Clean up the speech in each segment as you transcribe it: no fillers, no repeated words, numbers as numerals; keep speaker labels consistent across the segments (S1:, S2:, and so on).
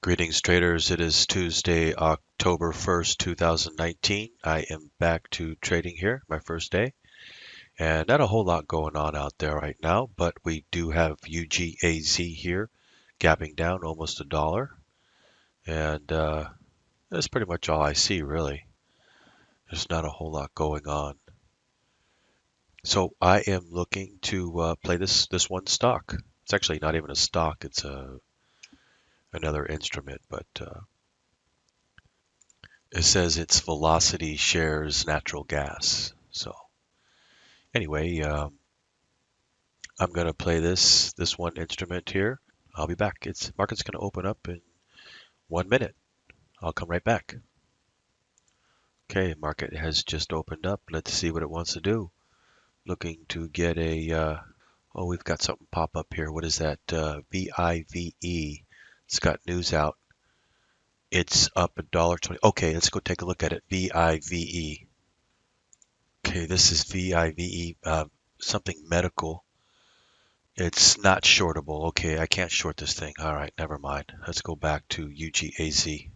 S1: Greetings, traders. It is Tuesday, October 1st, 2019. I am back to trading here, my first day, and not a whole lot going on out there right now, but we do have UGAZ here, gapping down almost $1, and that's pretty much all I see, really. There's not a whole lot going on. So I am looking to play this one stock. It's actually not even a stock, it's another instrument, but it says it's velocity shares natural gas. So anyway, I'm gonna play this one instrument here. I'll be back. It's market's gonna open up in 1 minute. I'll come right back. Okay, market has just opened up. Let's see what it wants to do. Looking to get oh, we've got something pop up here. What is that? VIVE. It's got news out. It's up $1.20. Okay, let's go take a look at it. VIVE. Okay, this is VIVE, something medical. It's not shortable. Okay, I can't short this thing. All right, never mind. Let's go back to UGAZ.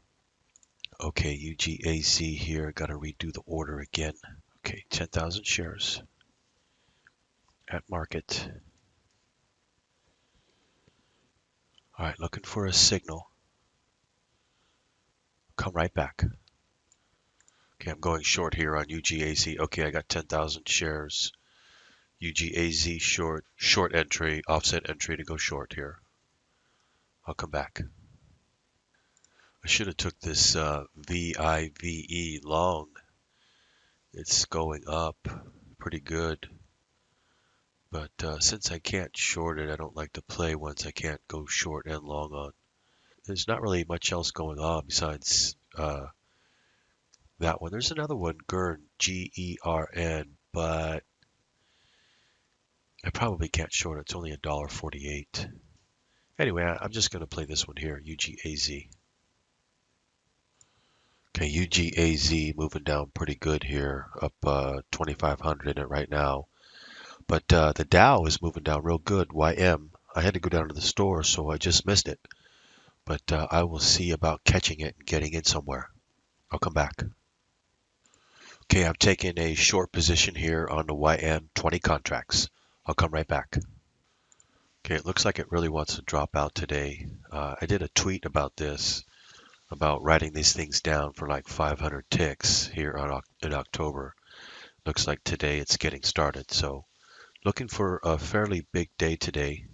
S1: Okay, UGAZ here. Got to redo the order again. Okay, 10,000 shares at market. All right, looking for a signal. Come right back. Okay, I'm going short here on UGAZ. Okay, I got 10,000 shares. UGAZ short entry, offset entry to go short here. I'll come back. I should have took this VIVE long. It's going up pretty good. But since I can't short it, I don't like to play ones I can't go short and long on. There's not really much else going on besides that one. There's another one, GERN, GERN, but I probably can't short it. It's only $1.48. Anyway, I'm just going to play this one here, UGAZ. Okay, UGAZ moving down pretty good here, up 2,500 in it right now. But the Dow is moving down real good. YM. I had to go down to the store, so I just missed it. But I will see about catching it and getting in somewhere. I'll come back. Okay, I'm taking a short position here on the YM 20 contracts. I'll come right back. Okay, it looks like it really wants to drop out today. I did a tweet about this, about writing these things down for like 500 ticks here in October. Looks like today it's getting started. So looking for a fairly big day today.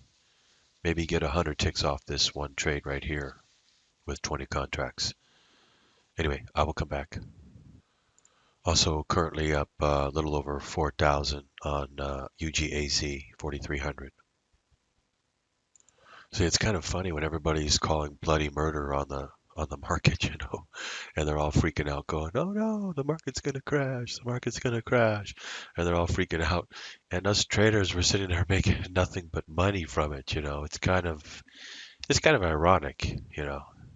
S1: Maybe get 100 ticks off this one trade right here with 20 contracts. Anyway, I will come back. Also currently up a little over 4,000 on UGAZ 4,300. See, it's kind of funny when everybody's calling bloody murder on the market, and they're all freaking out, going, "Oh no, the market's gonna crash! The market's gonna crash!" And they're all freaking out, and us traders were sitting there making nothing but money from it. It's kind of ironic,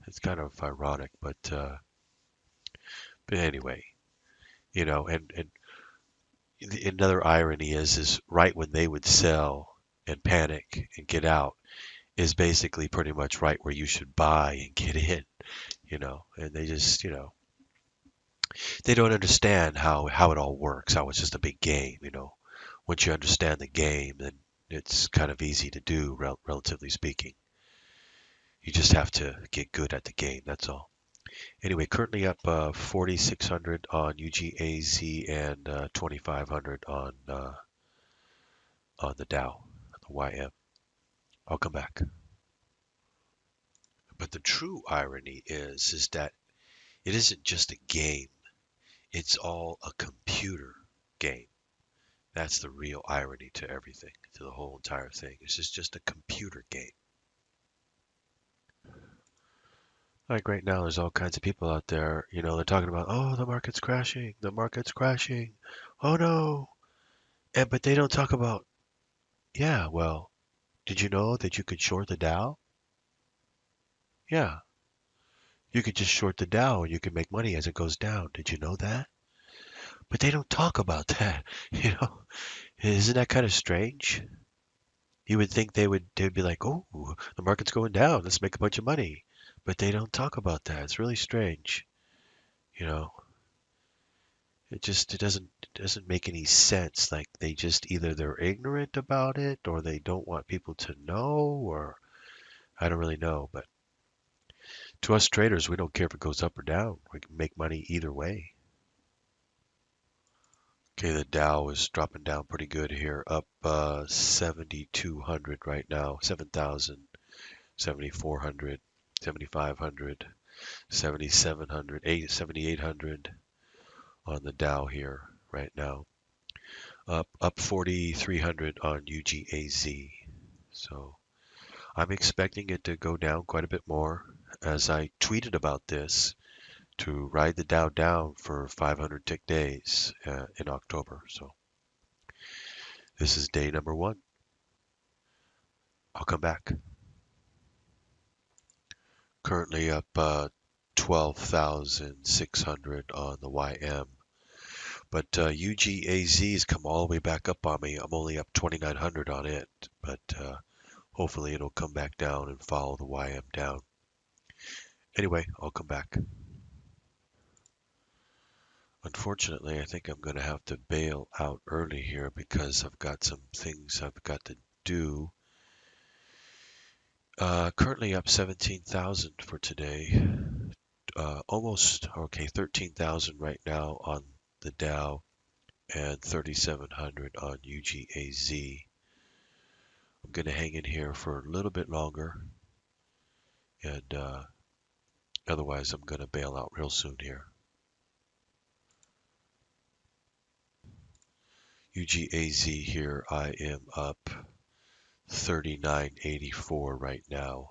S1: It's kind of ironic, but anyway, and another irony is right when they would sell and panic and get out is basically pretty much right where you should buy and get in, and they just, they don't understand how it all works, how it's just a big game. Once you understand the game, then it's kind of easy to do, relatively speaking. You just have to get good at the game, that's all. Anyway, currently up 4,600 on UGAZ and 2,500 on the Dow, the YM. I'll come back. But the true irony is that it isn't just a game. It's all a computer game. That's the real irony to everything, to the whole entire thing. This is just a computer game. Like right now, there's all kinds of people out there, they're talking about, oh, the market's crashing, oh no. But they don't talk about, yeah, well, did you know that you could short the Dow? Yeah, you could just short the Dow and you can make money as it goes down. Did you know that? But they don't talk about that, you know? Isn't that kind of strange? You would think they'd be like, "Oh, the market's going down. Let's make a bunch of money." but they don't talk about that. It's really strange. You know, it doesn't make any sense. Like they just either they're ignorant about it or they don't want people to know or I don't really know. But to us traders, we don't care if it goes up or down. We can make money either way. Okay, the Dow is dropping down pretty good here, up 7,200 right now, 7,000, 7,400, 7,500, 7,700, 7,800 on the Dow here right now. Up 4,300 on UGAZ. So I'm expecting it to go down quite a bit more as I tweeted about this to ride the Dow down for 500 tick days in October. So this is day number one. I'll come back. Currently up 12,600 on the YM. But UGAZ has come all the way back up on me. I'm only up 2,900 on it. But hopefully it'll come back down and follow the YM down. Anyway, I'll come back. Unfortunately, I think I'm going to have to bail out early here because I've got some things I've got to do. Currently up 17,000 for today. Almost, okay, 13,000 right now on the Dow and 3,700 on UGAZ. I'm going to hang in here for a little bit longer and otherwise I'm going to bail out real soon here. UGAZ here, I am up 39.84 right now.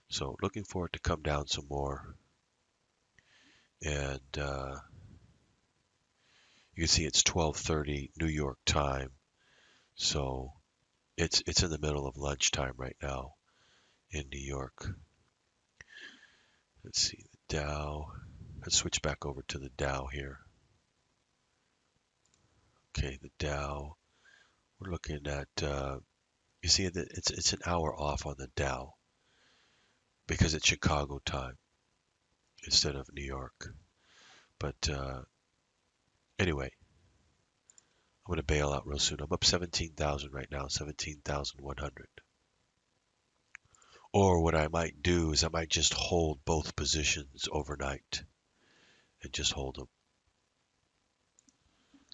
S1: So looking for it to come down some more. And you can see it's 12:30 New York time. So it's in the middle of lunchtime right now in New York. Let's see the Dow. Let's switch back over to the Dow here. Okay, the Dow. We're looking at you see that it's an hour off on the Dow because it's Chicago time instead of New York. But anyway, I'm going to bail out real soon. I'm up 17,000 right now, 17,100. Or what I might do is I might just hold both positions overnight and just hold them.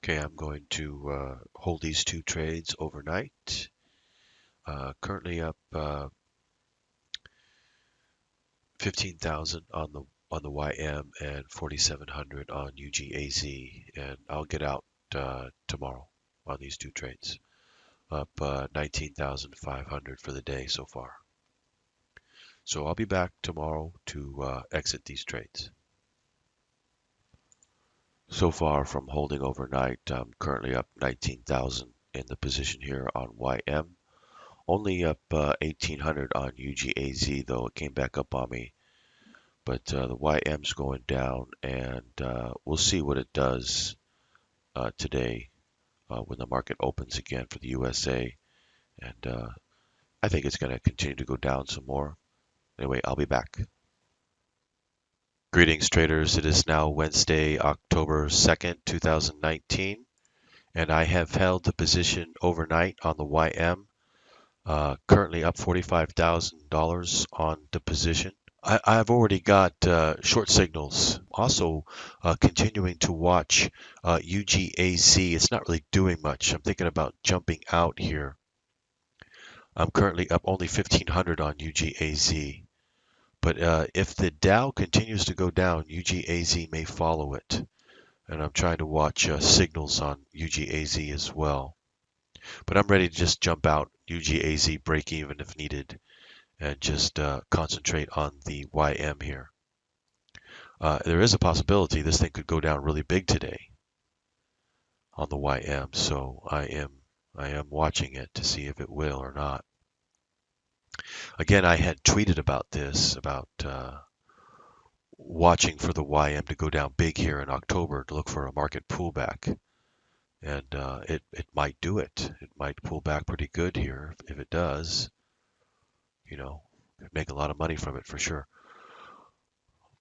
S1: Okay, I'm going to hold these two trades overnight. Currently up 15,000 on the YM and 4,700 on UGAZ, and I'll get out tomorrow on these two trades. Up 19,500 for the day so far. So I'll be back tomorrow to exit these trades. So far from holding overnight, I'm currently up 19,000 in the position here on YM. Only up 1,800 on UGAZ, though it came back up on me. But the YM's going down, and we'll see what it does today when the market opens again for the USA. And I think it's going to continue to go down some more. Anyway, I'll be back. Greetings, traders. It is now Wednesday, October 2nd, 2019, and I have held the position overnight on the YM, currently up $45,000 on the position. I've already got short signals. Also, continuing to watch UGAZ. It's not really doing much. I'm thinking about jumping out here. I'm currently up only 1,500 on UGAZ. But if the Dow continues to go down, UGAZ may follow it. And I'm trying to watch signals on UGAZ as well. But I'm ready to just jump out, UGAZ break even if needed, and just concentrate on the YM here. There is a possibility this thing could go down really big today on the YM, so I am watching it to see if it will or not. Again, I had tweeted about this, about watching for the YM to go down big here in October to look for a market pullback. And it might do it. It might pull back pretty good here if it does. You know, Make a lot of money from it for sure.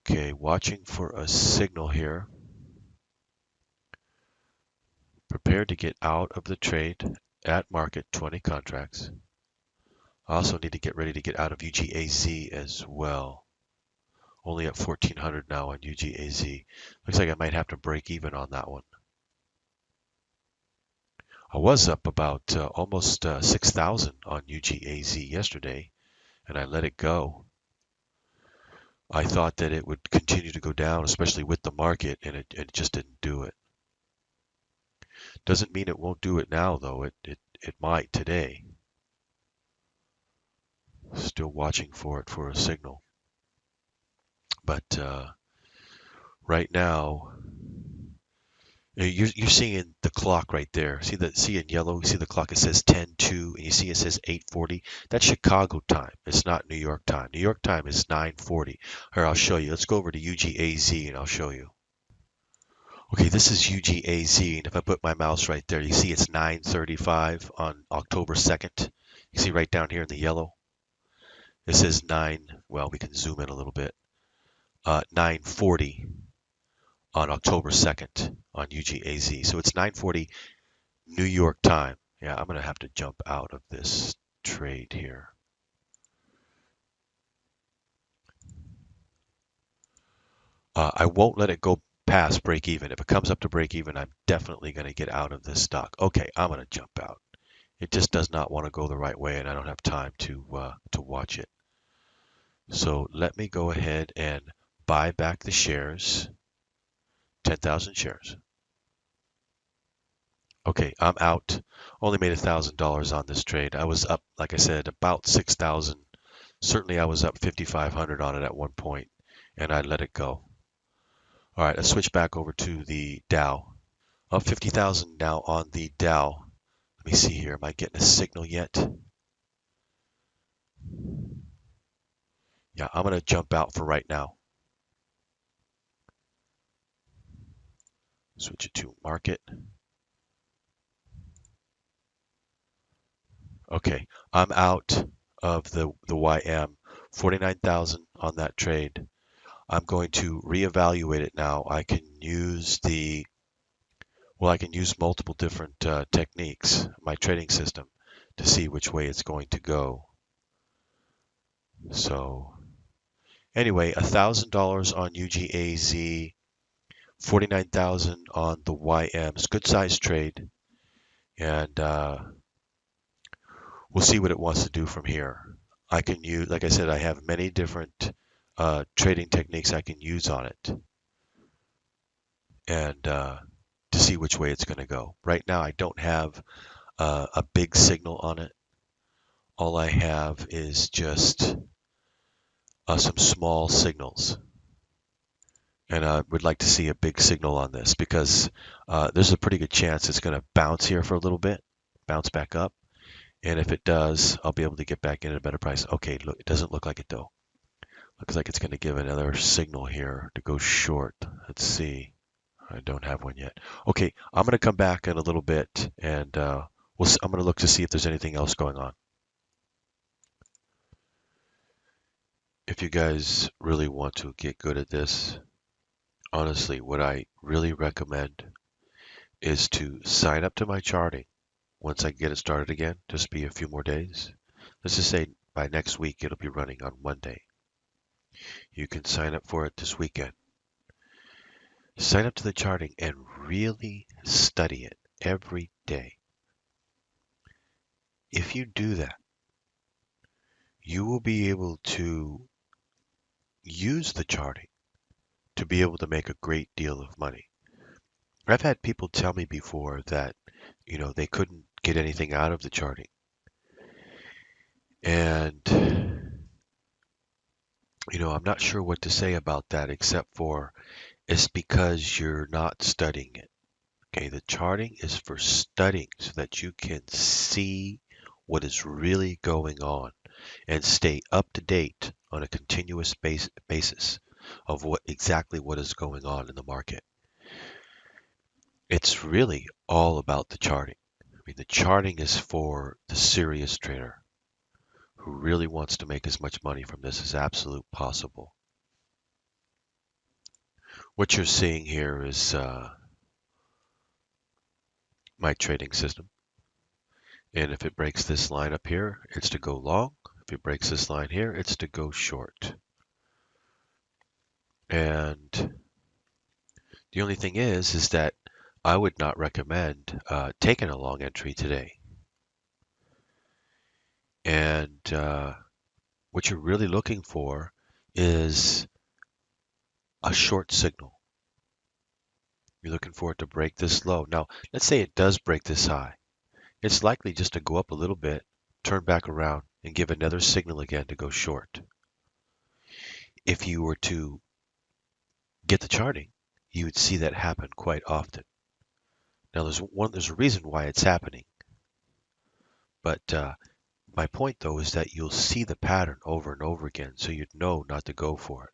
S1: Okay, watching for a signal here. Prepared to get out of the trade at market 20 contracts. I also need to get ready to get out of UGAZ as well. Only at 1400 now on UGAZ. Looks like I might have to break even on that one. I was up about almost 6,000 on UGAZ yesterday, and I let it go. I thought that it would continue to go down, especially with the market, and it just didn't do it. Doesn't mean it won't do it now, though. It might today. Still watching for it for a signal. But right now, you're seeing the clock right there. See in yellow. You see the clock. It says 10:02, and you see it says 8:40. That's Chicago time. It's not New York time. New York time is 9:40. Here, I'll show you. Let's go over to UGAZ, and I'll show you. Okay, this is UGAZ, and if I put my mouse right there, you see it's 9:35 on October 2nd. You see right down here in the yellow. It says 9. Well, we can zoom in a little bit. 9:40 on October 2nd on UGAZ. So it's 9:40 New York time. Yeah, I'm going to have to jump out of this trade here. I won't let it go past break even. If it comes up to break even, I'm definitely going to get out of this stock. Okay, I'm going to jump out. It just does not want to go the right way, and I don't have time to watch it. So let me go ahead and buy back the shares, 10,000 shares. Okay, I'm out. Only made $1,000 on this trade. I was up, like I said, about 6,000. Certainly, I was up 5,500 on it at one point, and I let it go. All right, let's switch back over to the Dow. Up 50,000 now on the Dow. Let me see here. Am I getting a signal yet? Yeah, I'm going to jump out for right now. Switch it to market. Okay, I'm out of the YM. 49,000 on that trade. I'm going to reevaluate it now. I can use multiple different techniques, my trading system, to see which way it's going to go. So anyway, $1,000 on UGAZ, 49,000 on the YMs. Good size trade, and we'll see what it wants to do from here. I can use, like I said, I have many different trading techniques I can use on it, and to see which way it's going to go. Right now, I don't have a big signal on it. All I have is just some small signals. And I would like to see a big signal on this because there's a pretty good chance it's going to bounce here for a little bit, bounce back up. And if it does, I'll be able to get back in at a better price. Okay, look, it doesn't look like it though. Looks like it's going to give another signal here to go short. Let's see. I don't have one yet. Okay, I'm going to come back in a little bit and I'm going to look to see if there's anything else going on. If you guys really want to get good at this, honestly, what I really recommend is to sign up to my charting once I get it started again. Just be a few more days. Let's just say by next week it'll be running on Monday. You can sign up for it this weekend. Sign up to the charting and really study it every day. If you do that, you will be able to use the charting to be able to make a great deal of money. I've had people tell me before that, they couldn't get anything out of the charting. And, I'm not sure what to say about that except for it's because you're not studying it. Okay, the charting is for studying so that you can see what is really going on and stay up to date on a continuous basis of exactly what is going on in the market. It's really all about the charting. I mean, the charting is for the serious trader who really wants to make as much money from this as absolute possible. What you're seeing here is my trading system. And if it breaks this line up here, it's to go long. If it breaks this line here, it's to go short. And the only thing is that I would not recommend taking a long entry today. And what you're really looking for is a short signal. You're looking for it to break this low. Now, let's say it does break this high. It's likely just to go up a little bit, turn back around, and give another signal again to go short. If you were to get the charting, you would see that happen quite often. Now, there's a reason why it's happening, but my point though is that you'll see the pattern over and over again, so you'd know not to go for it.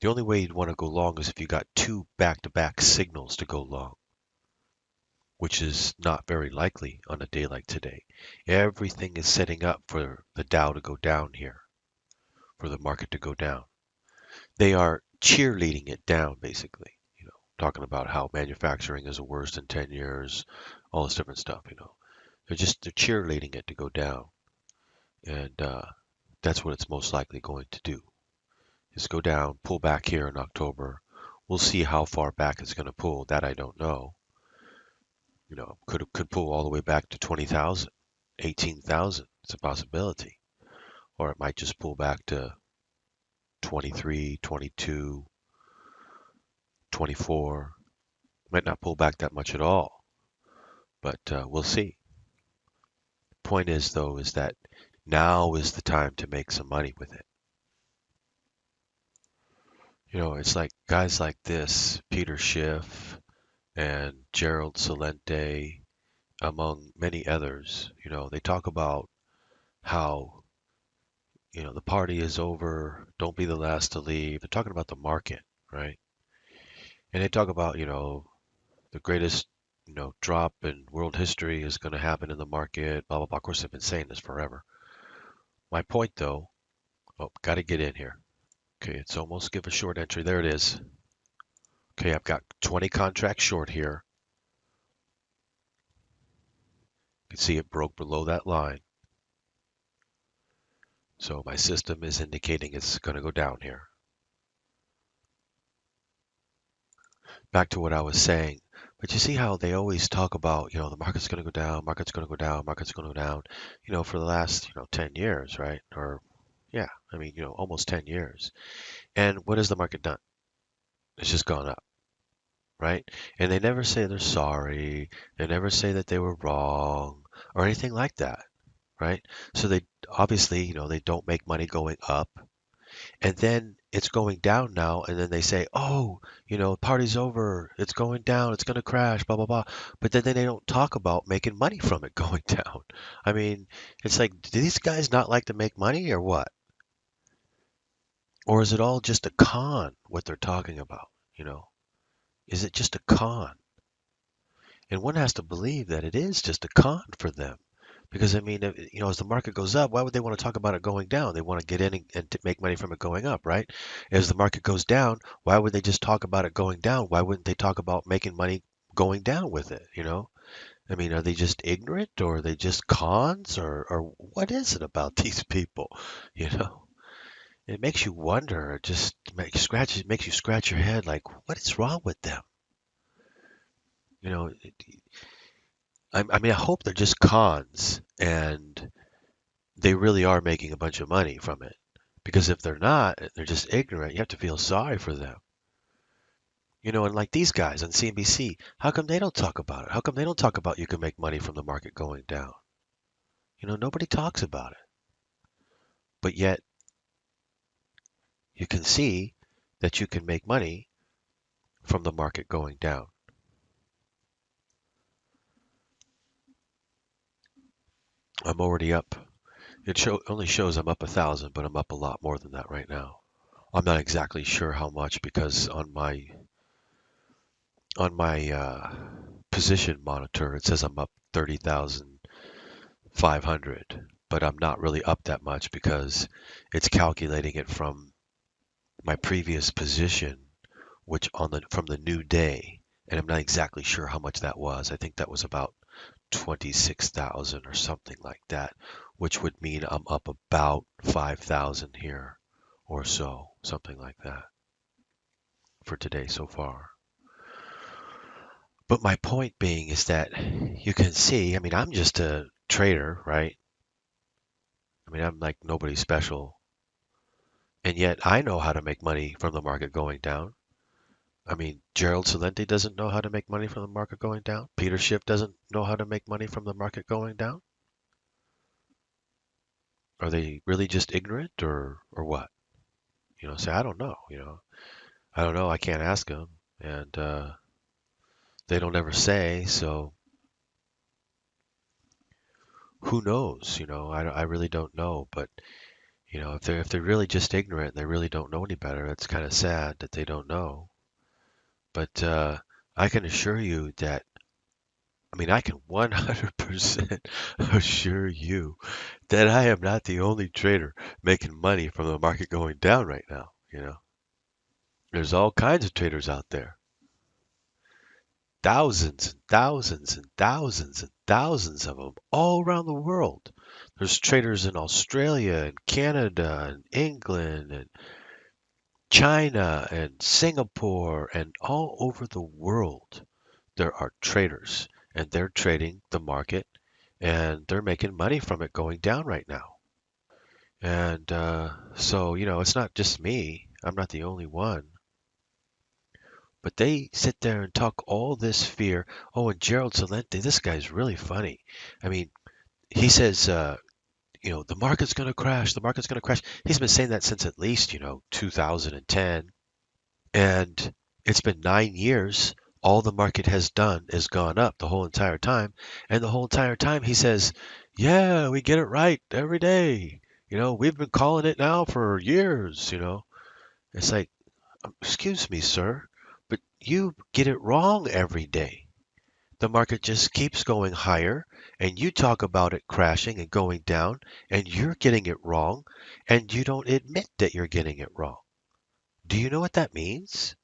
S1: The only way you'd want to go long is if you got two back-to-back signals to go long, which is not very likely on a day like today. Everything is setting up for the Dow to go down here, for the market to go down. They are cheerleading it down, basically, talking about how manufacturing is the worst in 10 years, all this different stuff. They're cheerleading it to go down. And that's what it's most likely going to do, is go down, pull back here in October. We'll see how far back it's going to pull. That I don't know. Could pull all the way back to 20,000, 18,000. It's a possibility. Or it might just pull back to 23, 22, 24. Might not pull back that much at all, but we'll see. Point is, though, is that now is the time to make some money with it. It's like guys like this, Peter Schiff and Gerald Celente, among many others, they talk about how, the party is over, don't be the last to leave. They're talking about the market, right? And they talk about, the greatest, drop in world history is going to happen in the market, blah, blah, blah. Of course, they've been saying this forever. My point, though, got to get in here. Okay, it's almost give a short entry. There it is. Okay, I've got 20 contracts short here. You can see it broke below that line. So my system is indicating it's going to go down here. Back to what I was saying. But you see how they always talk about, the market's going to go down, market's going to go down, market's going to go down, for the last, 10 years, right? Or, yeah, almost 10 years. And what has the market done? It's just gone up, right? And they never say they're sorry. They never say that they were wrong or anything like that, right? So they obviously, they don't make money going up. And then it's going down now, and then they say, oh, party's over, it's going down, it's going to crash, blah, blah, blah. But then they don't talk about making money from it going down. I mean, it's like, do these guys not like to make money or what? Or is it all just a con, what they're talking about? Is it just a con? And one has to believe that it is just a con for them. Because as the market goes up, why would they want to talk about it going down? They want to get in and to make money from it going up, right? As the market goes down, why would they just talk about it going down? Why wouldn't they talk about making money going down with it? Are they just ignorant, or are they just cons, or what is it about these people? You know, it makes you wonder. It just makes you scratch your head, like, what is wrong with them? You know, I hope they're just cons and they really are making a bunch of money from it. Because if they're not, they're just ignorant. You have to feel sorry for them. And like these guys on CNBC, how come they don't talk about it? How come they don't talk about you can make money from the market going down? Nobody talks about it. But yet, you can see that you can make money from the market going down. I'm already up. It only shows I'm up 1,000, but I'm up a lot more than that right now. I'm not exactly sure how much because on my position monitor it says I'm up 30,500, but I'm not really up that much because it's calculating it from my previous position, which on the from the new day, and I'm not exactly sure how much that was. I think that was about 26,000 or something like that, which would mean I'm up about 5,000 here or so, something like that for today so far. But my point being is that you can see, I mean, I'm just a trader, right? I mean, I'm like nobody special. And yet I know how to make money from the market going down. I mean, Gerald Celente doesn't know how to make money from the market going down. Peter Schiff doesn't know how to make money from the market going down. Are they really just ignorant or what? Say I don't know. I don't know. I can't ask them, and they don't ever say. So who knows? I really don't know. But if they're really just ignorant, they really don't know any better. It's kind of sad that they don't know. But I can assure you that. I mean, I can 100% assure you that I am not the only trader making money from the market going down right now. There's all kinds of traders out there. Thousands and thousands and thousands and thousands of them all around the world. There's traders in Australia and Canada and England and China and Singapore and all over the world. There are traders and they're trading the market and they're making money from it going down right now. And so, it's not just me. I'm not the only one. But they sit there and talk all this fear. Oh, and Gerald Celente, this guy's really funny. I mean, he says, the market's going to crash. The market's going to crash. He's been saying that since at least, 2010. And it's been 9 years. All the market has done is gone up the whole entire time. And the whole entire time he says, yeah, we get it right every day. We've been calling it now for years. It's like, excuse me, sir, but you get it wrong every day. The market just keeps going higher, and you talk about it crashing and going down, and you're getting it wrong, and you don't admit that you're getting it wrong. Do you know what that means?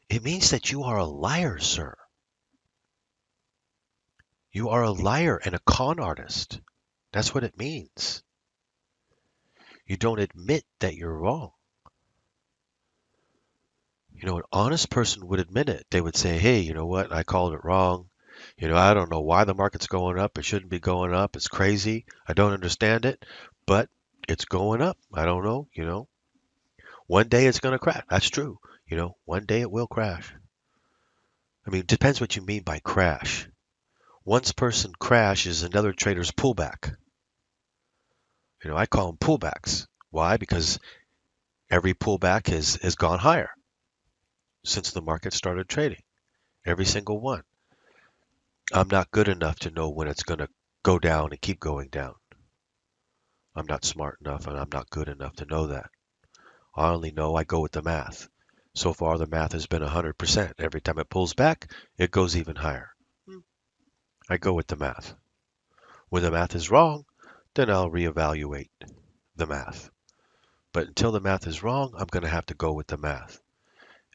S1: It means that you are a liar, sir. You are a liar and a con artist. That's what it means. You don't admit that you're wrong. An honest person would admit it. They would say, hey, you know what? I called it wrong. I don't know why the market's going up. It shouldn't be going up. It's crazy. I don't understand it, but it's going up. I don't know. One day it's going to crash. That's true. One day it will crash. I mean, it depends what you mean by crash. One person crash is another trader's pullback. I call them pullbacks. Why? Because every pullback has gone higher since the market started trading. Every single one. I'm not good enough to know when it's going to go down and keep going down. I'm not smart enough and I'm not good enough to know that. I only know I go with the math. So far, the math has been 100%. Every time it pulls back, it goes even higher. I go with the math. When the math is wrong, then I'll reevaluate the math. But until the math is wrong, I'm going to have to go with the math.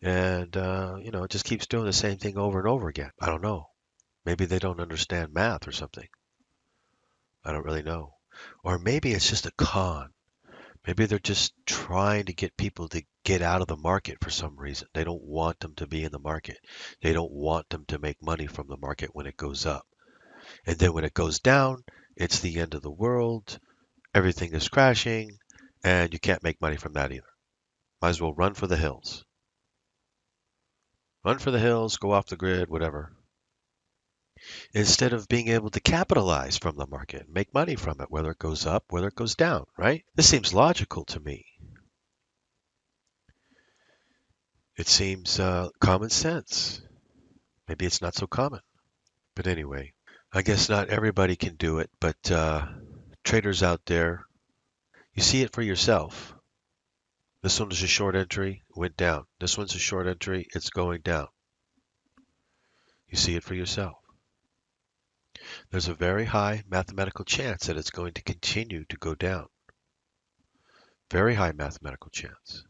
S1: And, it just keeps doing the same thing over and over again. I don't know. Maybe they don't understand math or something. I don't really know. Or maybe it's just a con. Maybe they're just trying to get people to get out of the market for some reason. They don't want them to be in the market. They don't want them to make money from the market when it goes up. And then when it goes down, it's the end of the world. Everything is crashing, and you can't make money from that either. Might as well run for the hills. Run for the hills, go off the grid, whatever. Instead of being able to capitalize from the market, make money from it, whether it goes up, whether it goes down, right? This seems logical to me. It seems common sense. Maybe it's not so common. But anyway, I guess not everybody can do it, but traders out there, you see it for yourself. This one is a short entry, went down. This one's a short entry, it's going down. You see it for yourself. There's a very high mathematical chance that it's going to continue to go down. Very high mathematical chance.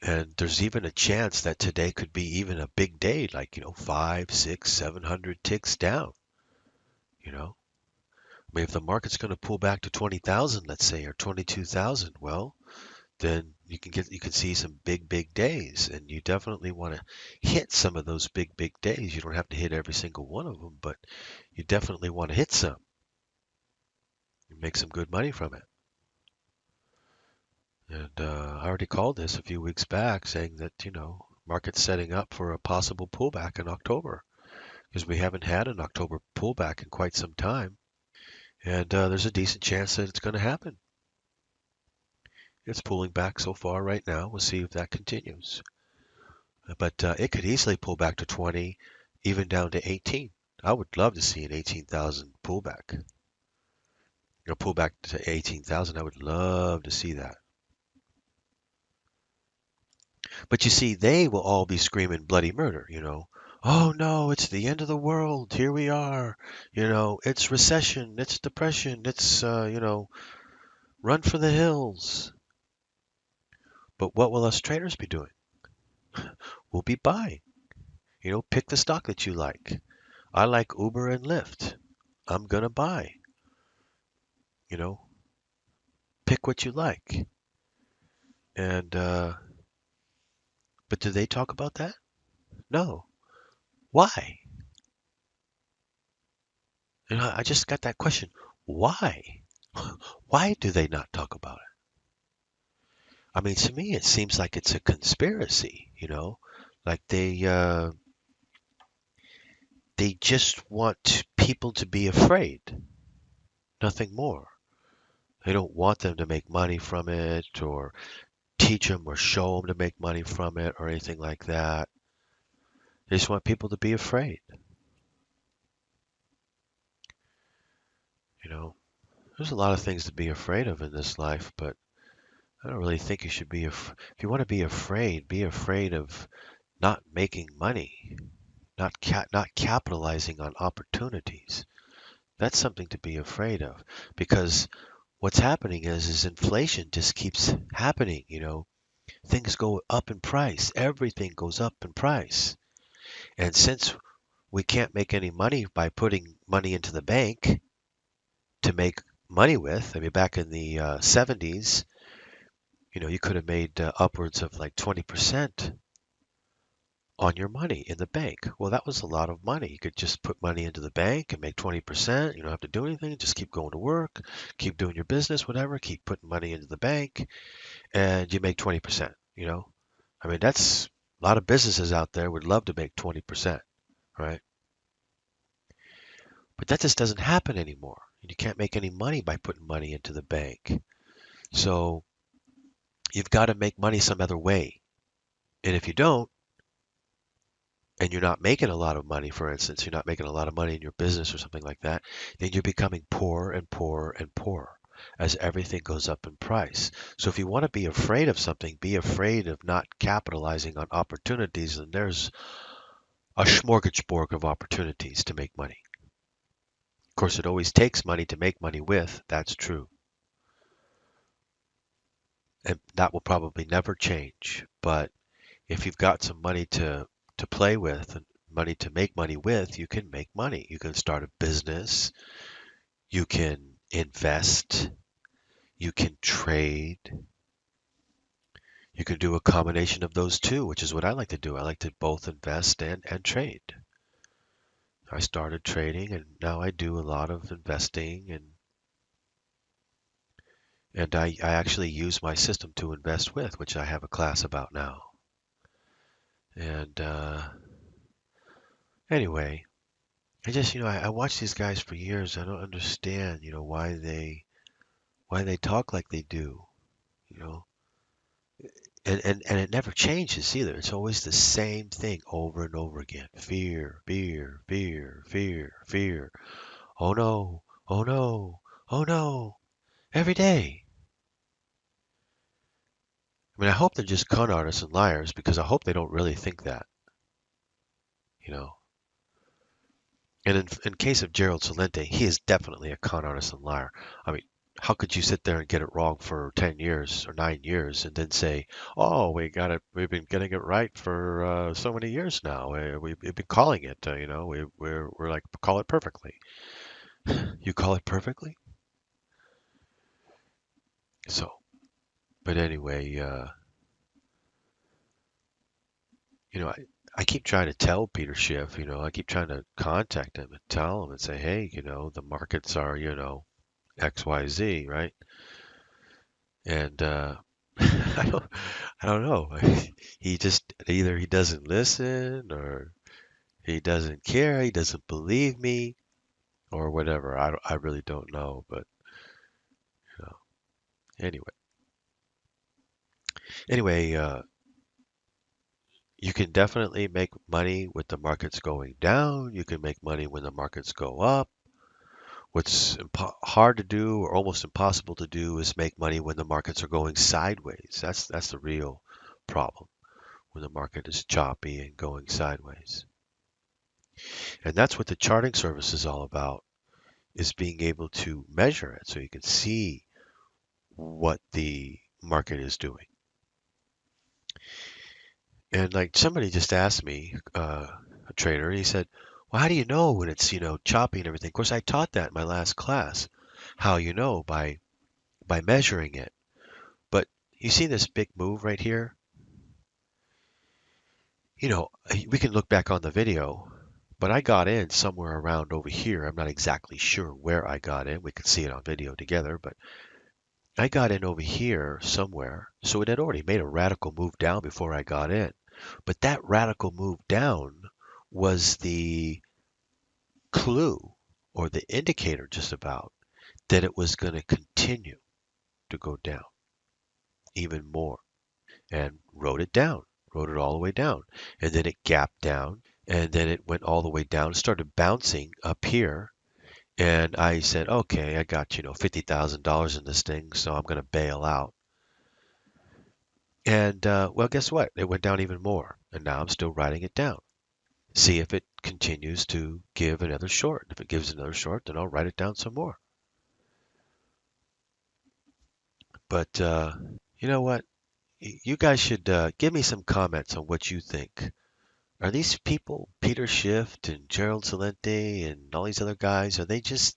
S1: And there's even a chance that today could be even a big day, like, 5, 6, 700 ticks down, you know? I mean, if the market's going to pull back to 20,000, let's say, or 22,000, well, then you can see some big days, and you definitely want to hit some of those big days. You don't have to hit every single one of them, but you definitely want to hit some and make some good money from it. And I already called this a few weeks back, saying that market's setting up for a possible pullback in October because we haven't had an October pullback in quite some time, and there's a decent chance that it's going to happen. It's pulling back so far right now. We'll see if that continues. But it could easily pull back to 20, even down to 18. I would love to see an 18,000 pullback. Pull back to 18,000. I would love to see that. But you see, they will all be screaming bloody murder. Oh no, it's the end of the world. Here we are. It's recession. It's depression. It's, run for the hills. But what will us traders be doing? We'll be buying. Pick the stock that you like. I like Uber and Lyft. I'm going to buy. You know, pick what you like. And, but do they talk about that? No. Why? I just got that question. Why? Why do they not talk about it? I mean, to me, it seems like it's a conspiracy. Like they just want people to be afraid, nothing more. They don't want them to make money from it or teach them or show them to make money from it or anything like that. They just want people to be afraid. You know, there's a lot of things to be afraid of in this life, but I don't really think you should be. If you want to be afraid of not making money, not capitalizing on opportunities. That's something to be afraid of, because what's happening is inflation just keeps happening. Things go up in price. Everything goes up in price. And since we can't make any money by putting money into the bank to make money with, I mean, back in the 70s, you could have made upwards of like 20% on your money in the bank. Well, that was a lot of money. You could just put money into the bank and make 20%. You don't have to do anything. Just keep going to work, keep doing your business, whatever, keep putting money into the bank, and you make 20%. I mean, that's a lot of businesses out there would love to make 20%, right? But that just doesn't happen anymore. You can't make any money by putting money into the bank. So you've got to make money some other way. And if you don't, and you're not making a lot of money, for instance, you're not making a lot of money in your business or something like that, then you're becoming poorer and poorer and poorer as everything goes up in price. So if you want to be afraid of something, be afraid of not capitalizing on opportunities, and there's a smorgasbord of opportunities to make money. Of course, it always takes money to make money with, that's true. And that will probably never change. But if you've got some money to play with and money to make money with, you can make money. You can start a business, you can invest, you can trade, you can do a combination of those two, which is what I like to do. I like to both invest and trade. I started trading and now I do a lot of investing, and I actually use my system to invest with, which I have a class about now. And anyway, I just, I watch these guys for years. I don't understand, why they talk like they do, you know. And it never changes either. It's always the same thing over and over again. Fear, fear, fear, fear, fear. Oh no, oh no, oh no. Every day. I mean, I hope they're just con artists and liars, because I hope they don't really think that, you know. And in case of Gerald Celente, he is definitely a con artist and liar. I mean, how could you sit there and get it wrong for 10 years or 9 years and then say, oh, we got it, we've been getting it right for so many years now. We've been calling it, we're like, call it perfectly. You call it perfectly? So, but anyway, I keep trying to tell Peter Schiff, I keep trying to contact him and tell him and say, hey, the markets are, XYZ, right? And I don't, I don't know. He just either he doesn't listen or he doesn't care, he doesn't believe me or whatever. I really don't know, but you know. Anyway, anyway, you can definitely make money with the markets going down. You can make money when the markets go up. What's hard to do or almost impossible to do is make money when the markets are going sideways. That's the real problem when the market is choppy and going sideways. And that's what the charting service is all about, is being able to measure it so you can see what the market is doing. And like somebody just asked me, a trader, he said, well, how do you know when it's, choppy and everything? Of course, I taught that in my last class, how you know by measuring it. But you see this big move right here? We can look back on the video, but I got in somewhere around over here. I'm not exactly sure where I got in. We could see it on video together, but I got in over here somewhere. So it had already made a radical move down before I got in. But that radical move down was the clue or the indicator just about that it was going to continue to go down even more, and wrote it all the way down. And then it gapped down, and then it went all the way down, started bouncing up here. And I said, okay, I got, $50,000 in this thing, so I'm going to bail out. And well, guess what? It went down even more. And now I'm still writing it down. See if it continues to give another short. If it gives another short, then I'll write it down some more. But you know what? You guys should give me some comments on what you think. Are these people, Peter Schiff and Gerald Celente and all these other guys, are they just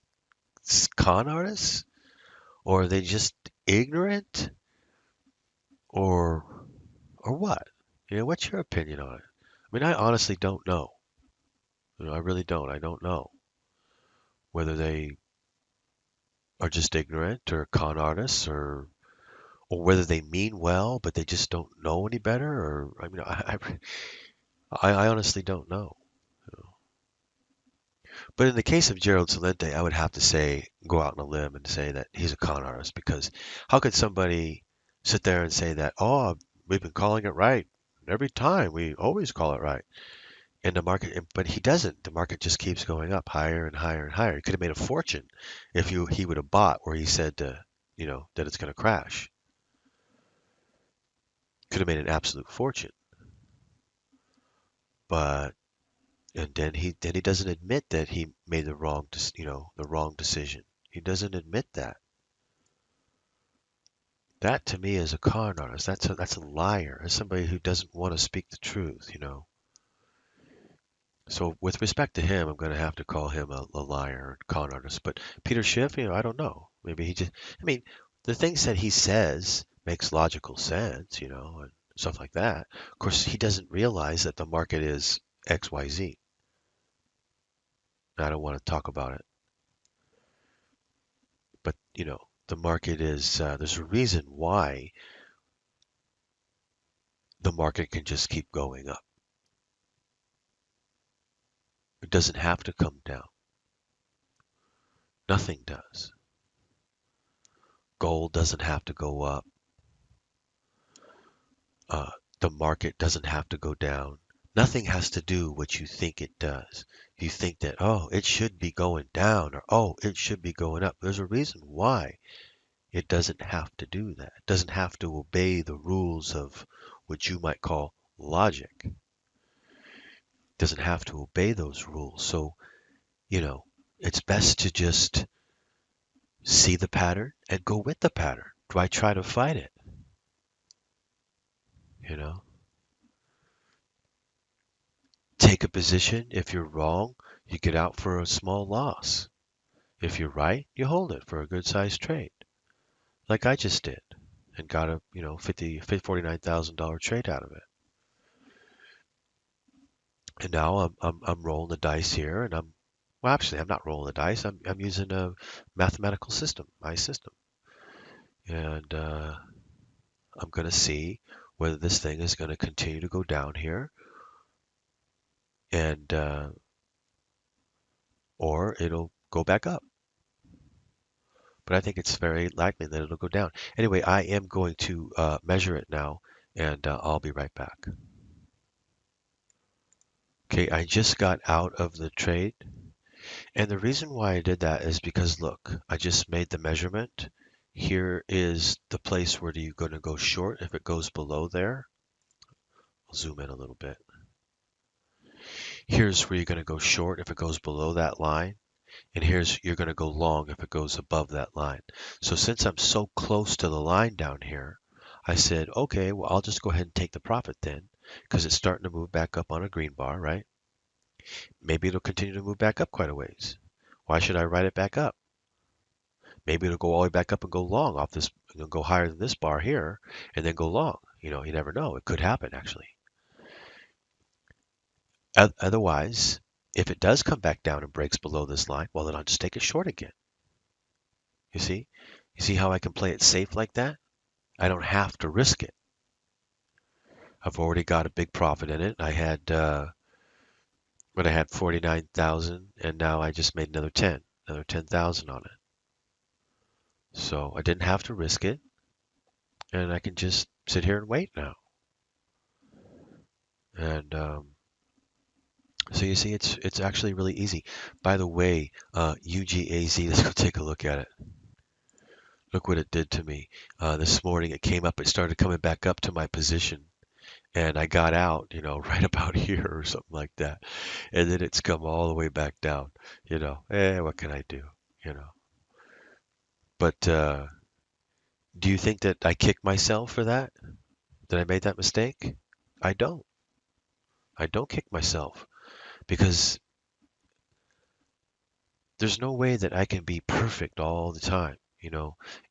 S1: con artists? Or are they just ignorant? Or what? What's your opinion on it? I mean, I honestly don't know. I really don't. I don't know whether they are just ignorant or con artists, or whether they mean well but they just don't know any better. Or I mean, I honestly don't know. But in the case of Gerald Celente, I would have to say, go out on a limb and say that he's a con artist, because how could somebody sit there and say that, oh, we've been calling it right every time, we always call it right in the market, but he doesn't. The market just keeps going up higher and higher and higher. He could have made a fortune if he would have bought where he said, that it's going to crash. Could have made an absolute fortune. But and then he doesn't admit that he made the wrong decision. He doesn't admit that. That to me is a con artist. That's a liar. That's somebody who doesn't want to speak the truth. So with respect to him, I'm going to have to call him a liar, con artist. But Peter Schiff, I don't know. Maybe he just, I mean, the things that he says makes logical sense, and stuff like that. Of course, he doesn't realize that the market is XYZ. I don't want to talk about it, but the market is, there's a reason why the market can just keep going up. It doesn't have to come down. Nothing does. Gold doesn't have to go up. Uh, the market doesn't have to go down. Nothing has to do what you think it does. You think that, oh, it should be going down, or oh, it should be going up. There's a reason why it doesn't have to do that. It doesn't have to obey the rules of what you might call logic. It doesn't have to obey those rules. So you know, it's best to just see the pattern and go with the pattern. Do I try to fight it? You know, take a position. If you're wrong, you get out for a small loss. If you're right, you hold it for a good sized trade, like I just did, and got a $49,000 trade out of it. And now I'm rolling the dice here, and well, actually I'm not rolling the dice. I'm using a mathematical system, my system, and I'm going to see whether this thing is going to continue to go down here, and or it'll go back up. But I think it's very likely that it'll go down. Anyway, I am going to measure it now, and I'll be right back. Okay, I just got out of the trade, and the reason why I did that is because look, I just made the measurement. Here is the place where you're going to go short if it goes below there. I'll zoom in a little bit. Here's where you're going to go short if it goes below that line. And here's you're going to go long if it goes above that line. So since I'm so close to the line down here, I said, okay, well, I'll just go ahead and take the profit then because it's starting to move back up on a green bar, right? Maybe it'll continue to move back up quite a ways. Why should I write it back up? Maybe it'll go all the way back up and go long off this, go higher than this bar here and then go long. You never know. It could happen actually. Otherwise, if it does come back down and breaks below this line, well, then I'll just take it short again. You see? You see how I can play it safe like that? I don't have to risk it. I've already got a big profit in it. When I had 49,000 and now I just made another 10,000 on it. So I didn't have to risk it and I can just sit here and wait now. And so you see, it's actually really easy. By the way, UGAZ, let's go take a look at it. Look what it did to me. This morning it came up, it started coming back up to my position and I got out, right about here or something like that. And then it's come all the way back down, what can I do, you know? But do you think that I kick myself for that? That I made that mistake? I don't. I don't kick myself because there's no way that I can be perfect all the time.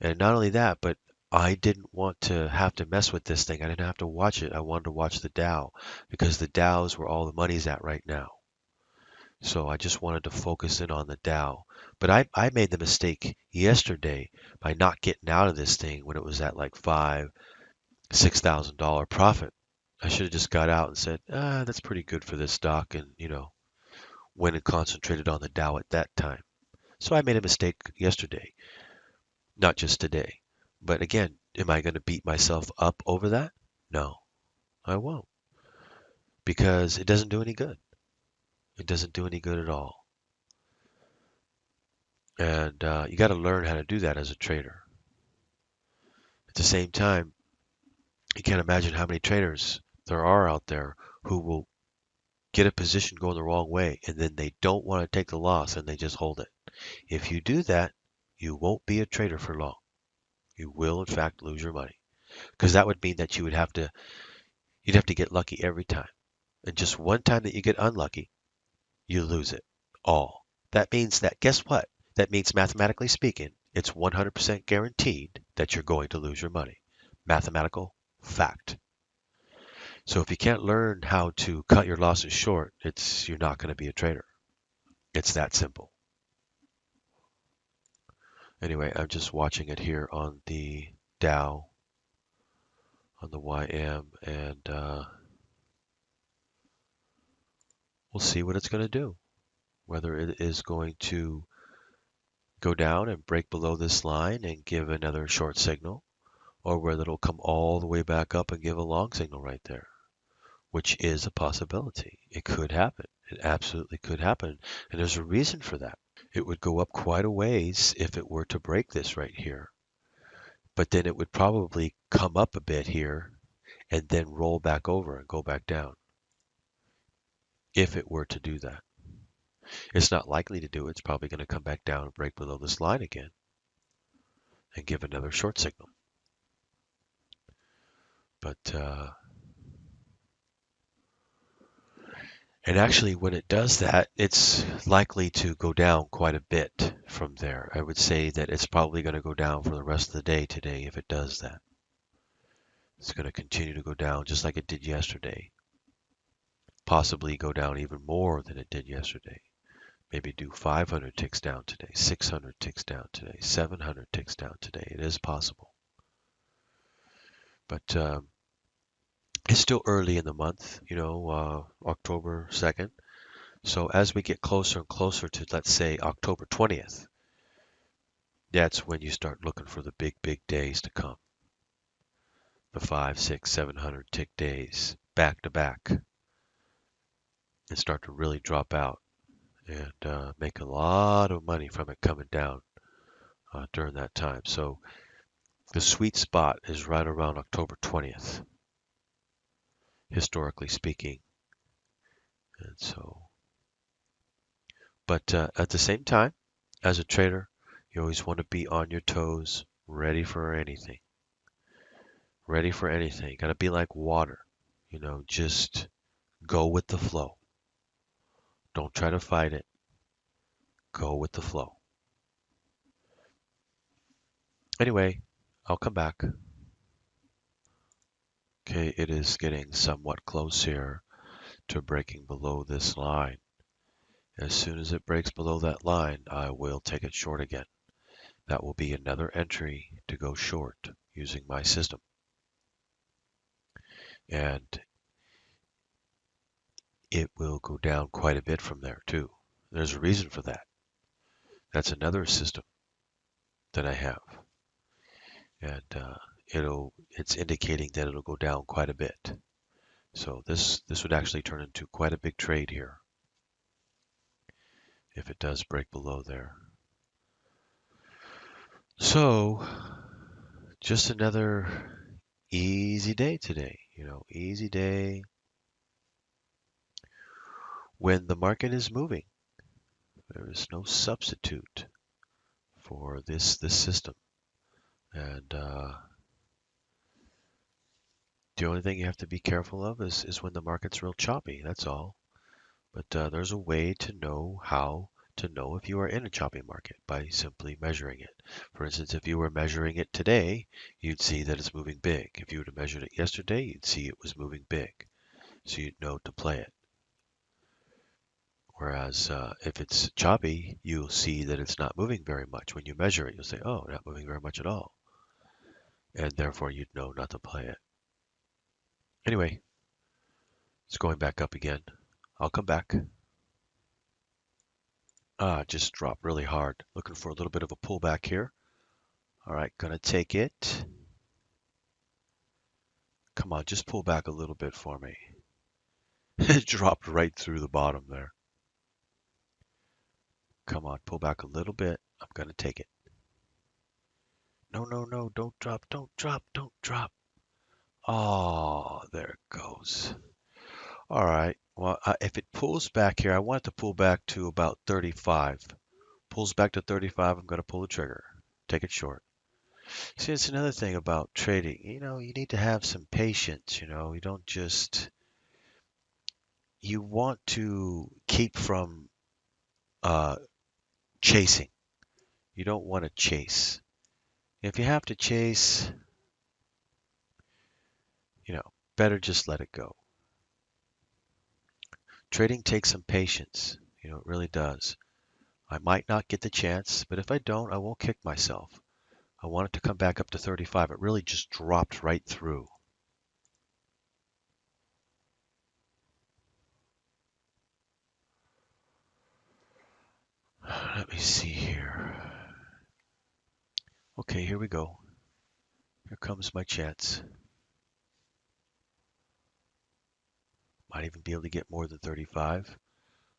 S1: And not only that, but I didn't want to have to mess with this thing. I didn't have to watch it. I wanted to watch the Dow because the Dow's where all the money's at right now. So I just wanted to focus in on the Dow. But I made the mistake yesterday by not getting out of this thing when it was at like $6,000 profit. I should have just got out and said, that's pretty good for this stock, and went and concentrated on the Dow at that time. So I made a mistake yesterday, not just today. But again, am I going to beat myself up over that? No, I won't, because it doesn't do any good. It doesn't do any good at all. And you got to learn how to do that as a trader. At the same time, you can't imagine how many traders there are out there who will get a position going the wrong way and then they don't want to take the loss and they just hold it. If you do that, you won't be a trader for long. You will in fact lose your money because that would mean that you'd have to get lucky every time. And just one time that you get unlucky, you lose it all. That means that, guess what? That means mathematically speaking, it's 100% guaranteed that you're going to lose your money. Mathematical fact. So if you can't learn how to cut your losses short, you're not going to be a trader. It's that simple. Anyway, I'm just watching it here on the Dow, on the YM, and we'll see what it's going to do. Whether it is going to go down and break below this line and give another short signal, or whether it'll come all the way back up and give a long signal right there, which is a possibility. It could happen. It absolutely could happen. And there's a reason for that. It would go up quite a ways if it were to break this right here. But then it would probably come up a bit here and then roll back over and go back down if it were to do that. It's not likely to do it. It's probably going to come back down and break below this line again and give another short signal. But and actually, when it does that, it's likely to go down quite a bit from there. I would say that it's probably going to go down for the rest of the day today if it does that. It's going to continue to go down just like it did yesterday. Possibly go down even more than it did yesterday. Maybe do 500 ticks down today, 600 ticks down today, 700 ticks down today. It is possible. But it's still early in the month, October 2nd. So as we get closer and closer to, let's say, October 20th, that's when you start looking for the big days to come. The 5, 6, 700 tick days back to back and start to really drop out and make a lot of money from it coming down during that time. So the sweet spot is right around October 20th, historically speaking. And so, but at the same time, as a trader, you always want to be on your toes, ready for anything. Ready for anything. Got to be like water, just go with the flow. Don't try to fight it. Go with the flow. Anyway, I'll come back. Okay, it is getting somewhat close here to breaking below this line. As soon as it breaks below that line, I will take it short again. That will be another entry to go short using my system. And it will go down quite a bit from there too. There's a reason for that. That's another system that I have. And it's indicating that it'll go down quite a bit. So this would actually turn into quite a big trade here if it does break below there. So just another easy day today, easy day when the market is moving. There is no substitute for this system. And the only thing you have to be careful of is when the market's real choppy. That's all. But there's a way to know if you are in a choppy market by simply measuring it. For instance, if you were measuring it today, you'd see that it's moving big. If you would have measured it yesterday, you'd see it was moving big. So you'd know to play it. Whereas if it's choppy, you'll see that it's not moving very much. When you measure it, you'll say, oh, not moving very much at all. And therefore, you'd know not to play it. Anyway, it's going back up again. I'll come back. Just dropped really hard. Looking for a little bit of a pullback here. All right, gonna take it. Come on, just pull back a little bit for me. It dropped right through the bottom there. Come on, pull back a little bit. I'm gonna take it. No, no, no, don't drop, don't drop, don't drop. Oh, there it goes. All right, well, if it pulls back here, I want it to pull back to about 35. Pulls back to 35, I'm gonna pull the trigger. Take it short. See, it's another thing about trading. You need to have some patience. You don't just, you want to keep from uh, chasing. You don't want to chase. If you have to chase, better just let it go. Trading takes some patience. It really does. I might not get the chance, but if I don't, I won't kick myself. I want it to come back up to 35. It really just dropped right through. Let me see here. Okay, here we go. Here comes my chance. Might even be able to get more than 35.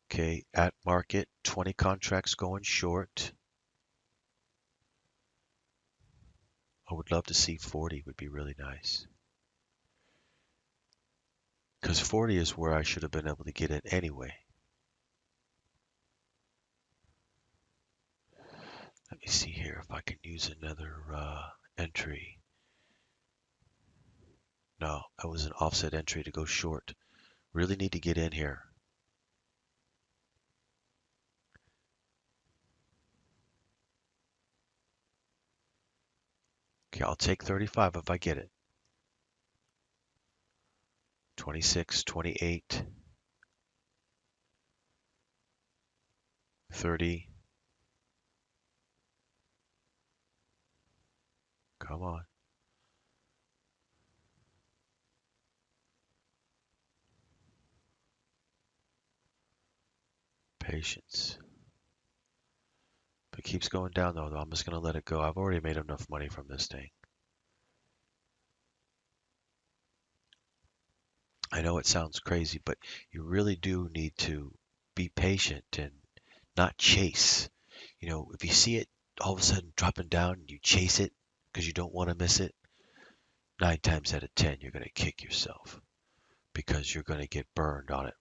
S1: Okay, at market, 20 contracts going short. I would love to see 40 would be really nice. Because 40 is where I should have been able to get in anyway. Let me see here if I can use another entry. No, that was an offset entry to go short. Really need to get in here. Okay, I'll take 35 if I get it. 26, 28, 30. Come on. Patience. If it keeps going down though, I'm just going to let it go. I've already made enough money from this thing. I know it sounds crazy, but you really do need to be patient and not chase. If you see it all of a sudden dropping down, you chase it because you don't want to miss it. 9 times out of 10, you're going to kick yourself because you're going to get burned on it.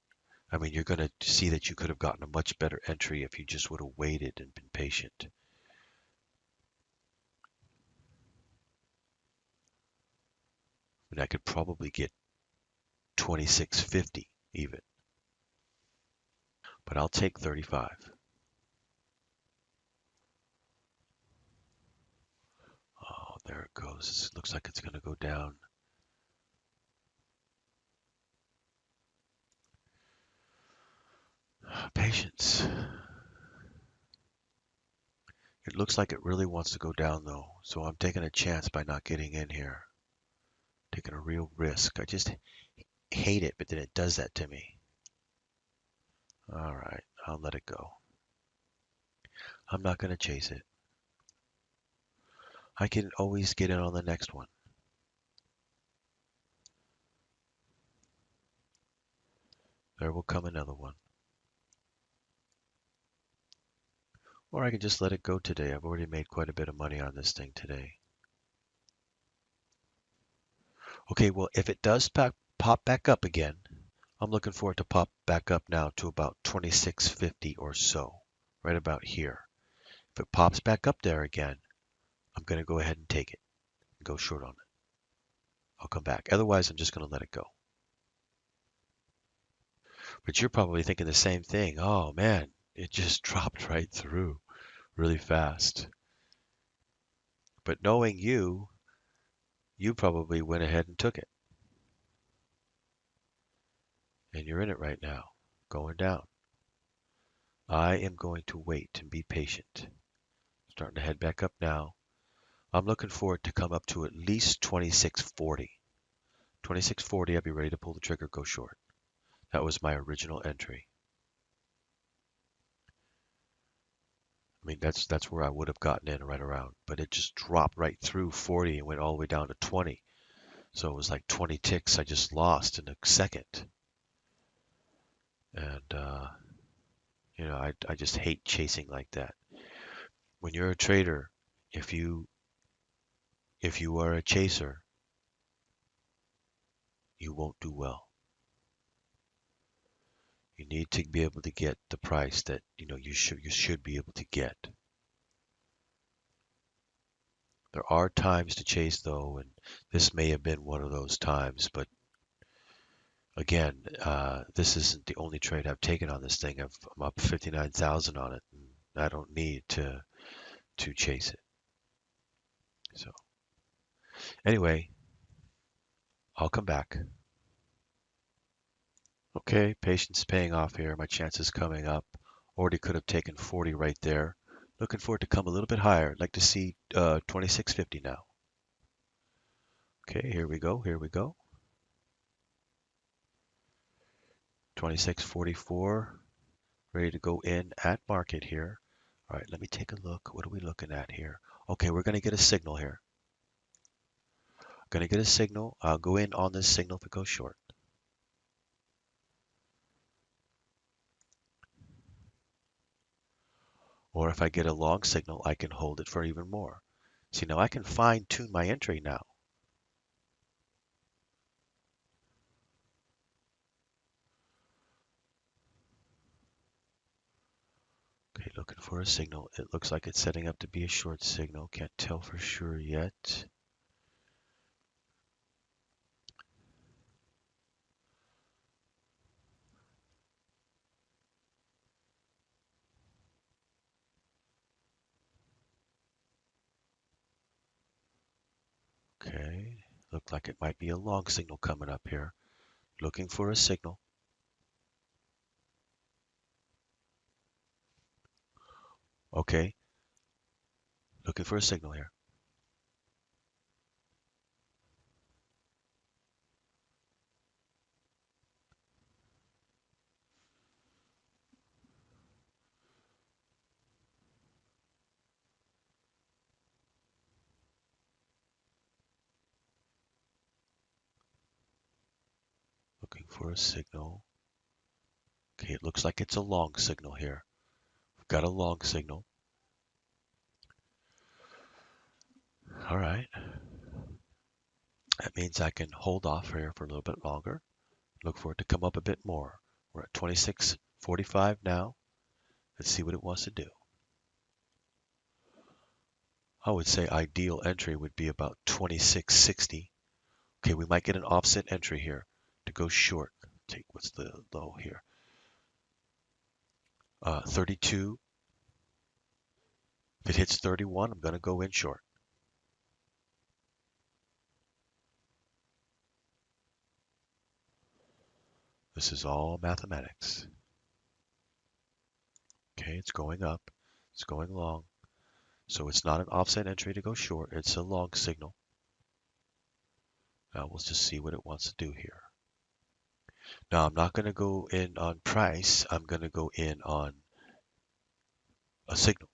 S1: I mean, you're going to see that you could have gotten a much better entry if you just would have waited and been patient. And I could probably get 26.50 even, but I'll take 35. Oh, there it goes. It looks like it's going to go down. Patience. It looks like it really wants to go down though, so I'm taking a chance by not getting in here. Taking a real risk. I just hate it, but then it does that to me. All right, I'll let it go. I'm not going to chase it. I can always get in on the next one. There will come another one. Or I can just let it go today. I've already made quite a bit of money on this thing today. Okay, well, if it does pop back up again, I'm looking for it to pop back up now to about 26.50 or so, right about here. If it pops back up there again, I'm going to go ahead and take it and go short on it. I'll come back. Otherwise, I'm just going to let it go. But you're probably thinking the same thing. Oh man, it just dropped right through really fast. But knowing you, you probably went ahead and took it. And you're in it right now, going down. I am going to wait and be patient. Starting to head back up now. I'm looking for it to come up to at least 26.40. 26.40, I'll be ready to pull the trigger, go short. That was my original entry. I mean, that's where I would have gotten in right around, but it just dropped right through 40 and went all the way down to 20. So it was like 20 ticks I just lost in a second. And, I just hate chasing like that. When you're a trader, if you are a chaser, you won't do well. You need to be able to get the price that you should be able to get. There are times to chase though, and this may have been one of those times. But again, this isn't the only trade I've taken on this thing. I'm up 59,000 on it, and I don't need to chase it. So anyway, I'll come back. Okay, patience paying off here. My chances coming up. Already could have taken 40 right there. Looking for it to come a little bit higher. I'd like to see 26.50 now. Okay, here we go. Here we go. 26.44. Ready to go in at market here. All right, let me take a look. What are we looking at here? Okay, we're going to get a signal here. Going to get a signal. I'll go in on this signal if it goes short. Or if I get a long signal, I can hold it for even more. See, now I can fine tune my entry now. Okay, Okay, looking for a signal. It looks like it's setting up to be a short signal. Can't tell for sure yet. Okay, looked like it might be a long signal coming up here. Looking for a signal. Okay, looking for a signal here. Looking for a signal. Okay, it looks like it's a long signal here. We've got a long signal. All right. That means I can hold off here for a little bit longer. Look for it to come up a bit more. We're at 26.45 now. Let's see what it wants to do. I would say ideal entry would be about 26.60. Okay, we might get an offset entry here to go short. Take what's the low here? 32. If it hits 31, I'm going to go in short. This is all mathematics. Okay, it's going up. It's going long. So it's not an offset entry to go short. It's a long signal. Now we'll just see what it wants to do here. Now I'm not going to go in on price. I'm going to go in on a signal.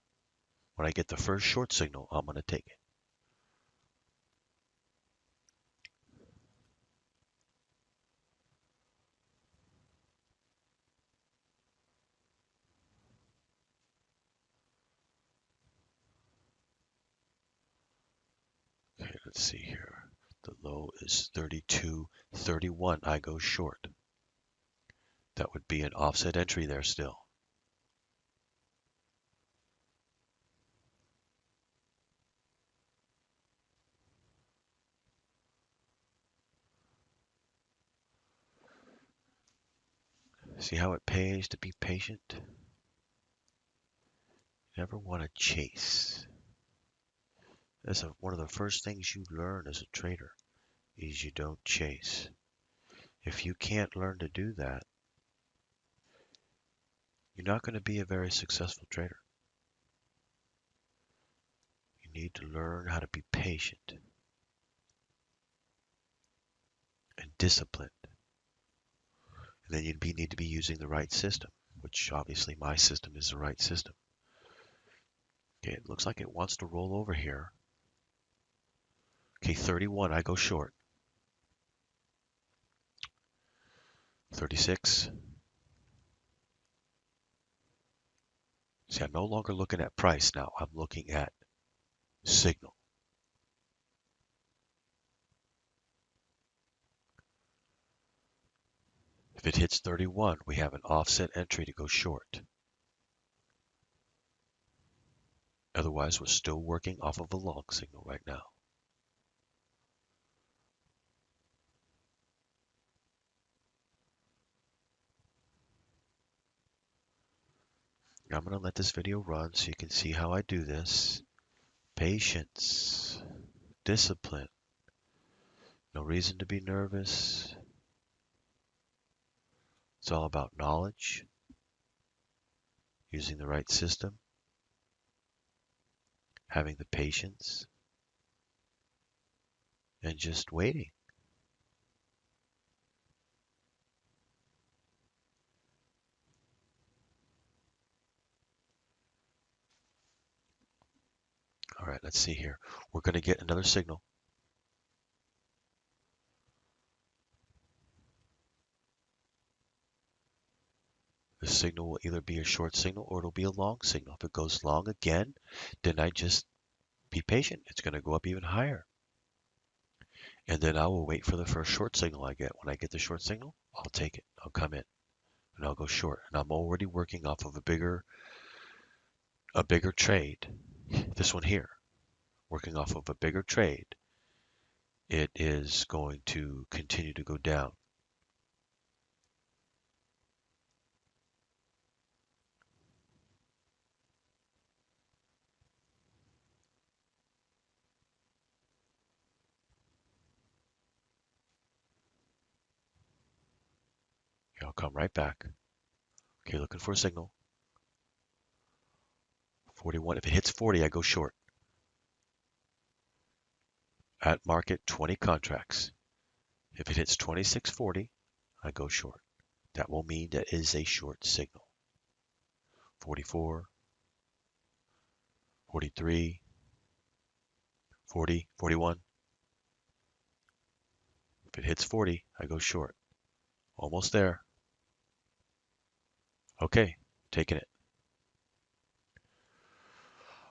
S1: When I get the first short signal, I'm going to take it. Okay, let's see here. The low is 32.31. I go short. That would be an offset entry there still. See how it pays to be patient? Never want to chase. That's one of the first things you learn as a trader is you don't chase. If you can't learn to do that, you're not going to be a very successful trader. You need to learn how to be patient and disciplined. And then you need to be using the right system, which obviously my system is the right system. Okay, it looks like it wants to roll over here. Okay, 31, I go short. 36. See, I'm no longer looking at price now. I'm looking at signal. If it hits 31, we have an offset entry to go short. Otherwise, we're still working off of a long signal right now. I'm going to let this video run so you can see how I do this. Patience, discipline, no reason to be nervous. It's all about knowledge, using the right system, having the patience, and just waiting. All right, let's see here. We're going to get another signal. The signal will either be a short signal or it'll be a long signal. If it goes long again, then I just be patient. It's going to go up even higher. And then I will wait for the first short signal I get. When I get the short signal, I'll take it. I'll come in and I'll go short. And I'm already working off of a bigger a bigger trade, this one here, working off of a bigger trade, it is going to continue to go down. I'll come right back. Okay, looking for a signal. 41. If it hits 40, I go short. At market, 20 contracts. If it hits 26.40, I go short. That will mean that is a short signal. 44, 43, 40, 41. If it hits 40, I go short. Almost there. Okay, taking it.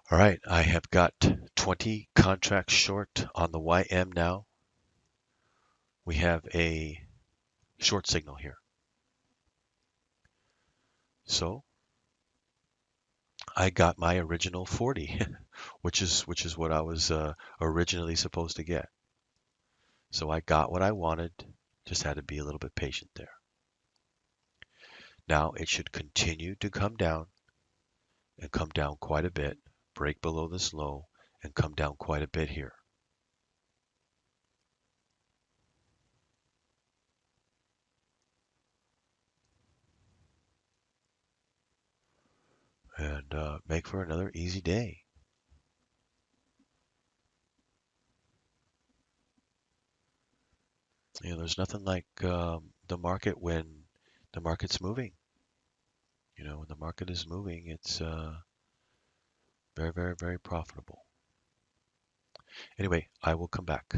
S1: All right, I have got 20 contracts short on the YM now. We have a short signal here. So I got my original 40, which is what I was originally supposed to get. So I got what I wanted, just had to be a little bit patient there. Now it should continue to come down and come down quite a bit, break below this low and come down quite a bit here. And make for another easy day. You know, there's nothing like the market when the market's moving. You know, when the market is moving, it's very, very, very profitable. Anyway, I will come back.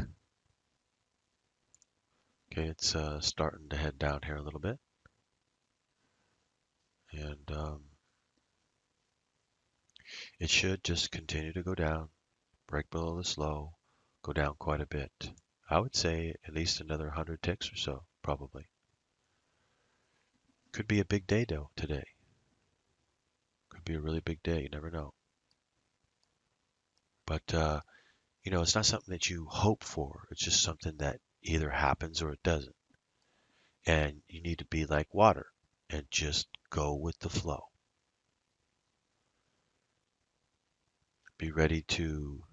S1: Okay, it's starting to head down here a little bit. And it should just continue to go down, break below this low, go down quite a bit. I would say at least another 100 ticks or so, probably. Could be a big day though today. Could be a really big day, you never know. But you know, it's not something that you hope for. It's just something that either happens or it doesn't. And you need to be like water and just go with the flow. Be ready to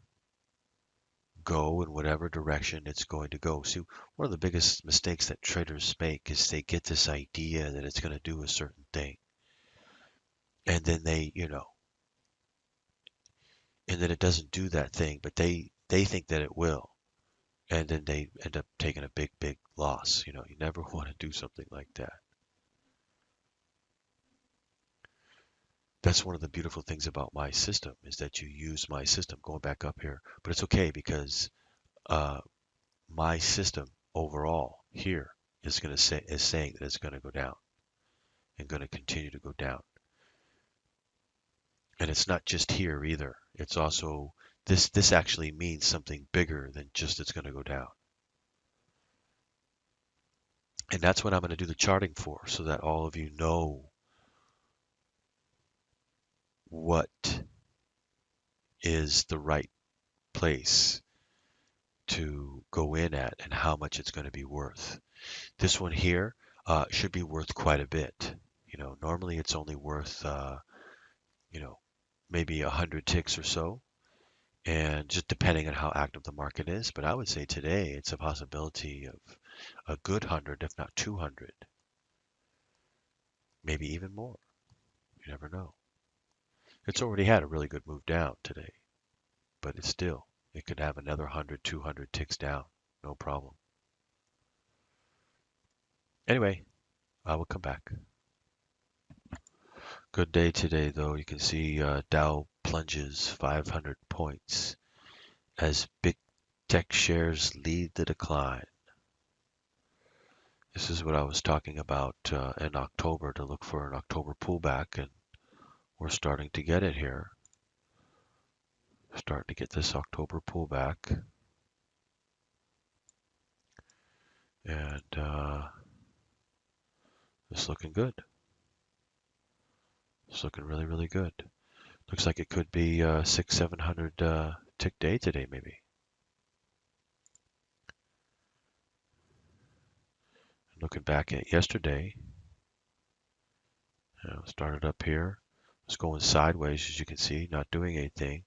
S1: go in whatever direction it's going to go. See, one of the biggest mistakes that traders make is they get this idea that it's going to do a certain thing. And then they, you know, and then it doesn't do that thing, but they think that it will. And then they end up taking a big, big loss. You know, you never want to do something like that. That's one of the beautiful things about my system is that you use my system going back up here, but it's okay because uh, my system overall here is going to say is saying that it's going to go down and going to continue to go down. And it's not just here either. It's also this actually means something bigger than just it's going to go down. And that's what I'm going to do the charting for so that all of you know what is the right place to go in at and how much it's going to be worth. This one here should be worth quite a bit. You know, normally it's only worth, you know, maybe 100 ticks or so, and just depending on how active the market is. But I would say today it's a possibility of a good 100, if not 200, maybe even more. You never know. It's already had a really good move down today, but it's still, it could have another 100, 200 ticks down, no problem. Anyway, I will come back. Good day today, though. You can see Dow plunges 500 points as big tech shares lead the decline. This is what I was talking about in October to look for an October pullback, and we're starting to get it here. Starting to get this October pullback. And it's looking good. It's looking really, really good. Looks like it could be 600, 700 tick day today, maybe. Looking back at yesterday, started up here, was going sideways as you can see, not doing anything,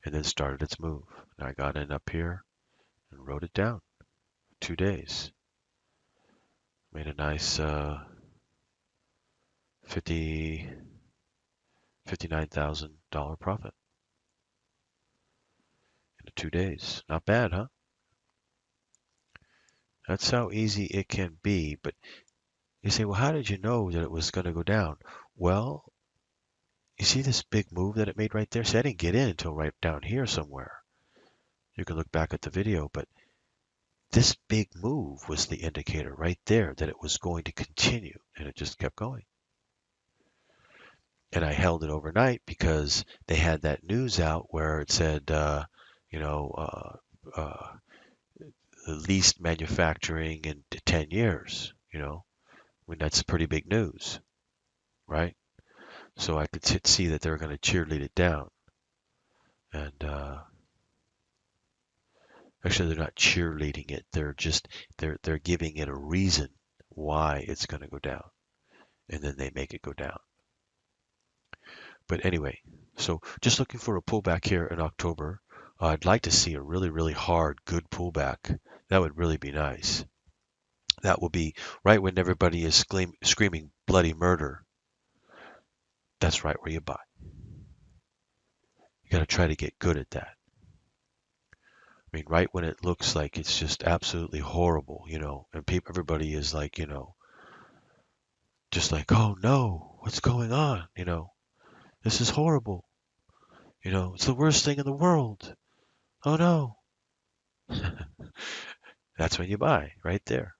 S1: and then started its move. And I got in up here and wrote it down. 2 days. Made a nice 59,000 dollar profit in 2 days. Not bad, huh? That's how easy it can be. But you say, well, how did you know that it was going to go down? Well, you see this big move that it made right there? See, I didn't get in until right down here somewhere. You can look back at the video, but this big move was the indicator right there that it was going to continue, and it just kept going. And I held it overnight because they had that news out where it said, you know, the least manufacturing in 10 years, I mean, that's pretty big news, right? So I could see that they're going to cheerlead it down. And actually, they're not cheerleading it. They're giving it a reason why it's going to go down. And then they make it go down. But anyway, so just looking for a pullback here in October. I'd like to see a really, really hard, good pullback. That would really be nice. That will be right when everybody is screaming bloody murder. That's right where you buy. You got to try to get good at that. I mean, right when it looks like it's just absolutely horrible, and everybody is like, just like, oh no, what's going on? This is horrible. It's the worst thing in the world. Oh no. That's when you buy, right there.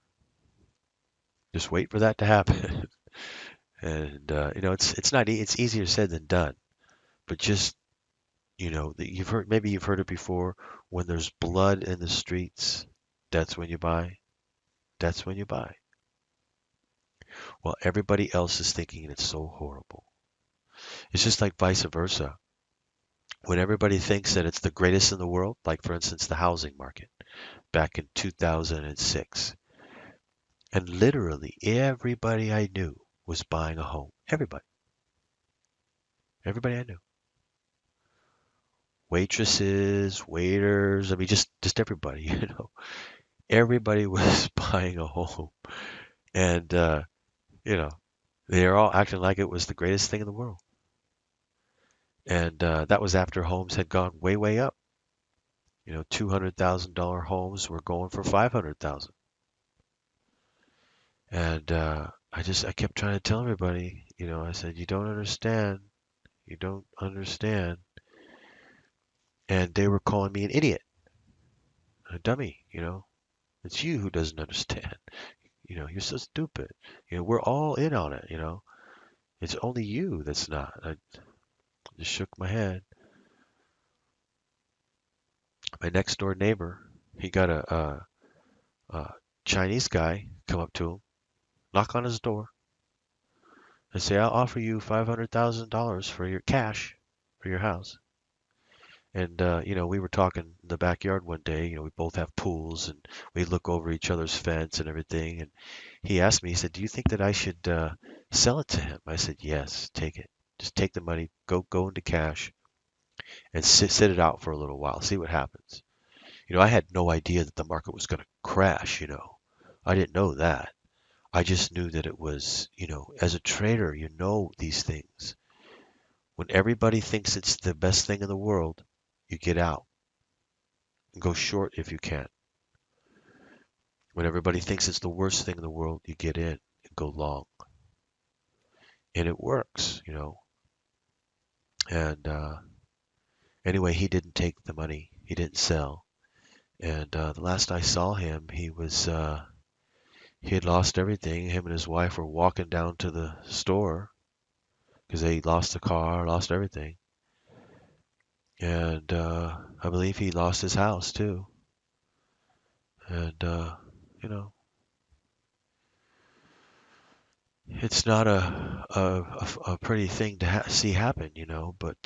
S1: Just wait for that to happen. And it's easier said than done. But just you've heard it before. When there's blood in the streets, that's when you buy. That's when you buy. Well, everybody else is thinking it's so horrible. It's just like vice versa. When everybody thinks that it's the greatest in the world, like for instance the housing market back in 2006, and literally everybody I knew was buying a home. Everybody I knew. Waitresses, waiters, I mean just everybody, Everybody was buying a home. And you know, they're all acting like it was the greatest thing in the world. And that was after homes had gone way, way up. $200,000 homes were going for 500,000. And I kept trying to tell everybody, I said, you don't understand. You don't understand. And they were calling me an idiot, a dummy, It's you who doesn't understand. You're so stupid. We're all in on it, It's only you that's not. I just shook my head. My next door neighbor, he got a Chinese guy come up to him, knock on his door, and say, "I'll offer you $500,000 for your cash for your house." And we were talking in the backyard one day. We both have pools, and we look over each other's fence and everything. And he asked me, he said, "Do you think that I should sell it to him?" I said, "Yes, take it. Just take the money, go into cash, and sit it out for a little while, see what happens." I had no idea that the market was going to crash. I didn't know that. I just knew that it was, as a trader, these things. When everybody thinks it's the best thing in the world, you get out and go short if you can. When everybody thinks it's the worst thing in the world, you get in and go long. And it works. And anyway, he didn't take the money. He didn't sell. And the last I saw him, he had lost everything. Him and his wife were walking down to the store because they lost the car, lost everything. And I believe he lost his house too. And you know, it's not a pretty thing to see happen, but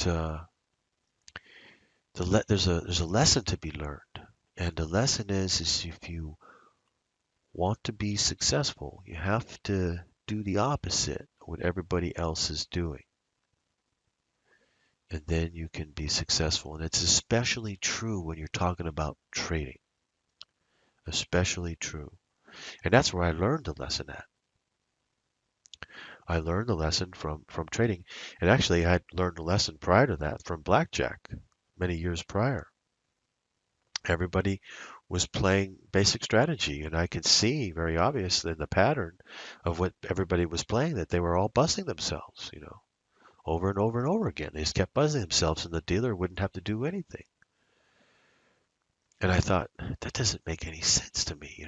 S1: there's a lesson to be learned. And the lesson is if you want to be successful, you have to do the opposite of what everybody else is doing. And then you can be successful. And it's especially true when you're talking about trading, especially true. And that's where I learned the lesson at. I learned the lesson from trading. And actually, I had learned the lesson prior to that from blackjack many years prior. Everybody was playing basic strategy, and I could see very obviously in the pattern of what everybody was playing that they were all busting themselves, over and over and over again. They just kept buzzing themselves, and the dealer wouldn't have to do anything. And I thought, that doesn't make any sense to me.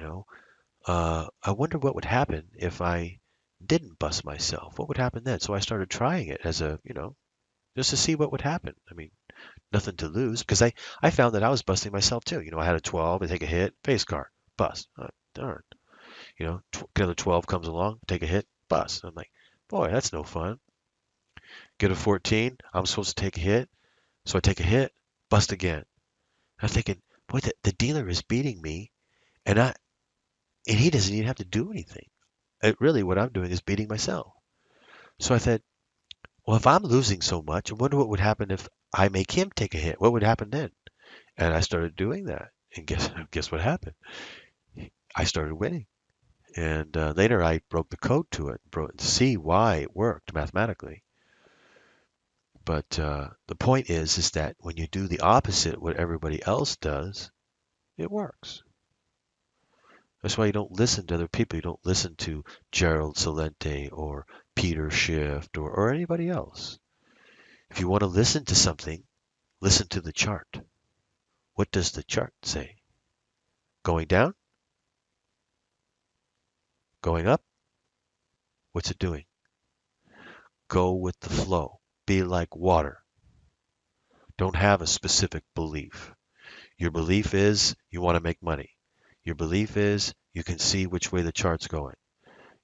S1: I wonder what would happen if I didn't bust myself. What would happen then? So I started trying it as just to see what would happen. I mean, nothing to lose because I found that I was busting myself too. I had a 12, I take a hit, face card, bust. Darn. Another 12 comes along, take a hit, bust. I'm like, boy, that's no fun. Get a 14, I'm supposed to take a hit, so I take a hit, bust again. I'm thinking, boy, the dealer is beating me, and he doesn't even have to do anything. Really, what I'm doing is beating myself. So I thought, well, if I'm losing so much, I wonder what would happen if I make him take a hit. What would happen then? And I started doing that, and guess what happened? I started winning. And later, I broke the code to it, to see why it worked mathematically. But the point is that when you do the opposite of what everybody else does, it works. That's why you don't listen to other people. You don't listen to Gerald Celente or Peter Schiff or anybody else. If you want to listen to something, listen to the chart. What does the chart say? Going down? Going up? What's it doing? Go with the flow. Be like water. Don't have a specific belief. Your belief is you want to make money. Your belief is you can see which way the chart's going.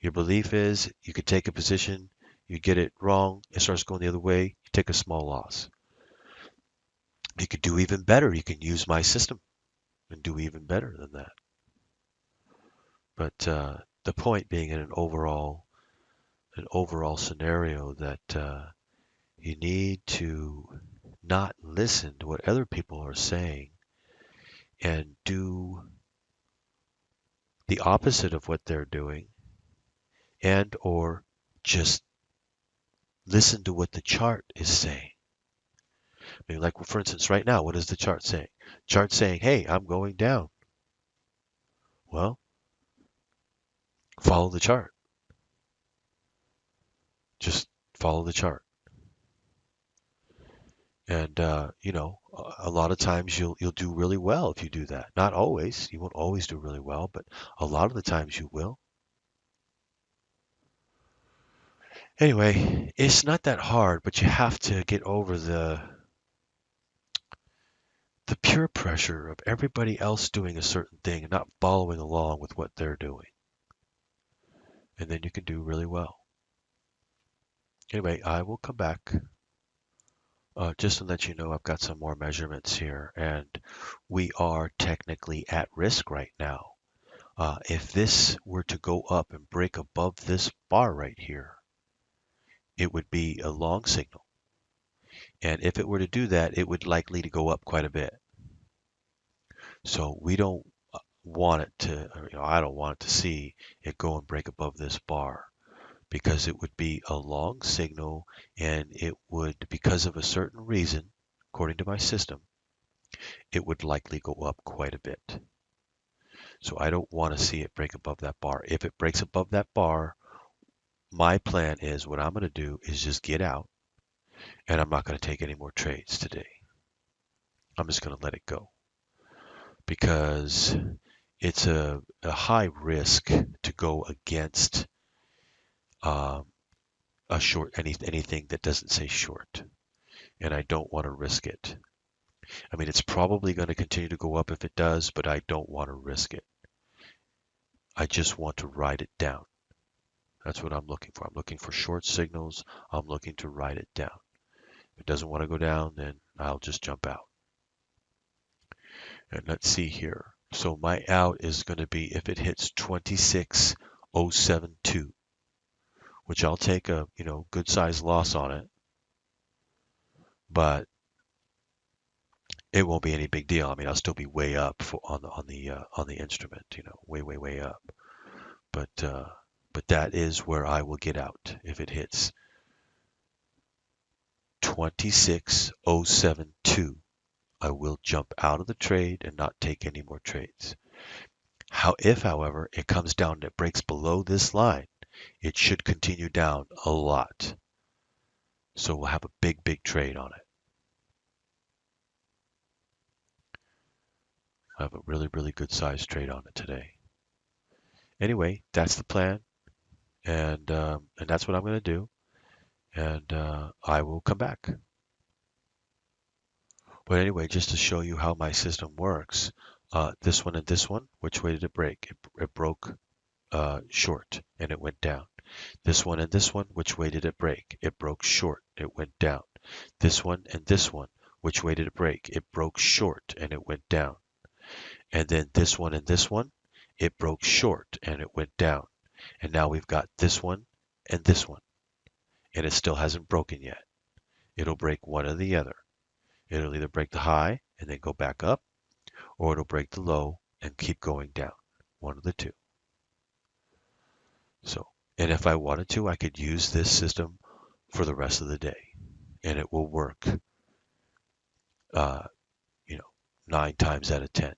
S1: Your belief is you could take a position, you get it wrong, it starts going the other way, you take a small loss. You could do even better. You can use my system and do even better than that. But the point being in an overall scenario that you need to not listen to what other people are saying and do the opposite of what they're doing and or just listen to what the chart is saying. I mean, like for instance, right now, what is the chart saying? Chart saying, hey, I'm going down. Well, follow the chart. Just follow the chart. And a lot of times you'll do really well if you do that. Not always. You won't always do really well, but a lot of the times you will. Anyway, it's not that hard, but you have to get over the pure pressure of everybody else doing a certain thing and not following along with what they're doing. And then you can do really well. Anyway, I will come back. Just to let you know, I've got some more measurements here, and we are technically at risk right now. If this were to go up and break above this bar right here, it would be a long signal. And if it were to do that, it would likely to go up quite a bit. So we don't want it to, I don't want to see it go and break above this bar because it would be a long signal and it would, because of a certain reason, according to my system, it would likely go up quite a bit. So I don't want to see it break above that bar. If it breaks above that bar, my plan is what I'm going to do is just get out and I'm not going to take any more trades today. I'm just going to let it go because it's a high risk to go against um, a short anything that doesn't say short, and I don't want to risk it. I mean, it's probably going to continue to go up if it does, but I don't want to risk it. I just want to ride it down. That's what I'm looking for. I'm looking for short signals. I'm looking to write it down. If it doesn't want to go down, then I'll just jump out. And let's see here. So my out is going to be if it hits 26072, which I'll take a, good size loss on it, but it won't be any big deal. I mean, I'll still be way up on the instrument, way way up. But that is where I will get out if it hits 26072. I will jump out of the trade and not take any more trades. However, it comes down and it breaks below this line, it should continue down a lot. So we'll have a big trade on it. I have a really good size trade on it today. Anyway, that's the plan, and that's what I'm going to do, and I will come back. But anyway, just to show you how my system works, this one and this one, which way did it break? It broke short and it went down. This one and this one, which way did it break? It broke short, it went down. This one and this one, which way did it break? It broke short and it went down. And then this one and this one, it broke short and it went down. And now we've got this one and this one, and it still hasn't broken yet. It'll break one or the other. It'll either break the high and then go back up, or it'll break the low and keep going down. One of the two. So, and if I wanted to, I could use this system for the rest of the day, and it will work, uh, 9 times out of 10.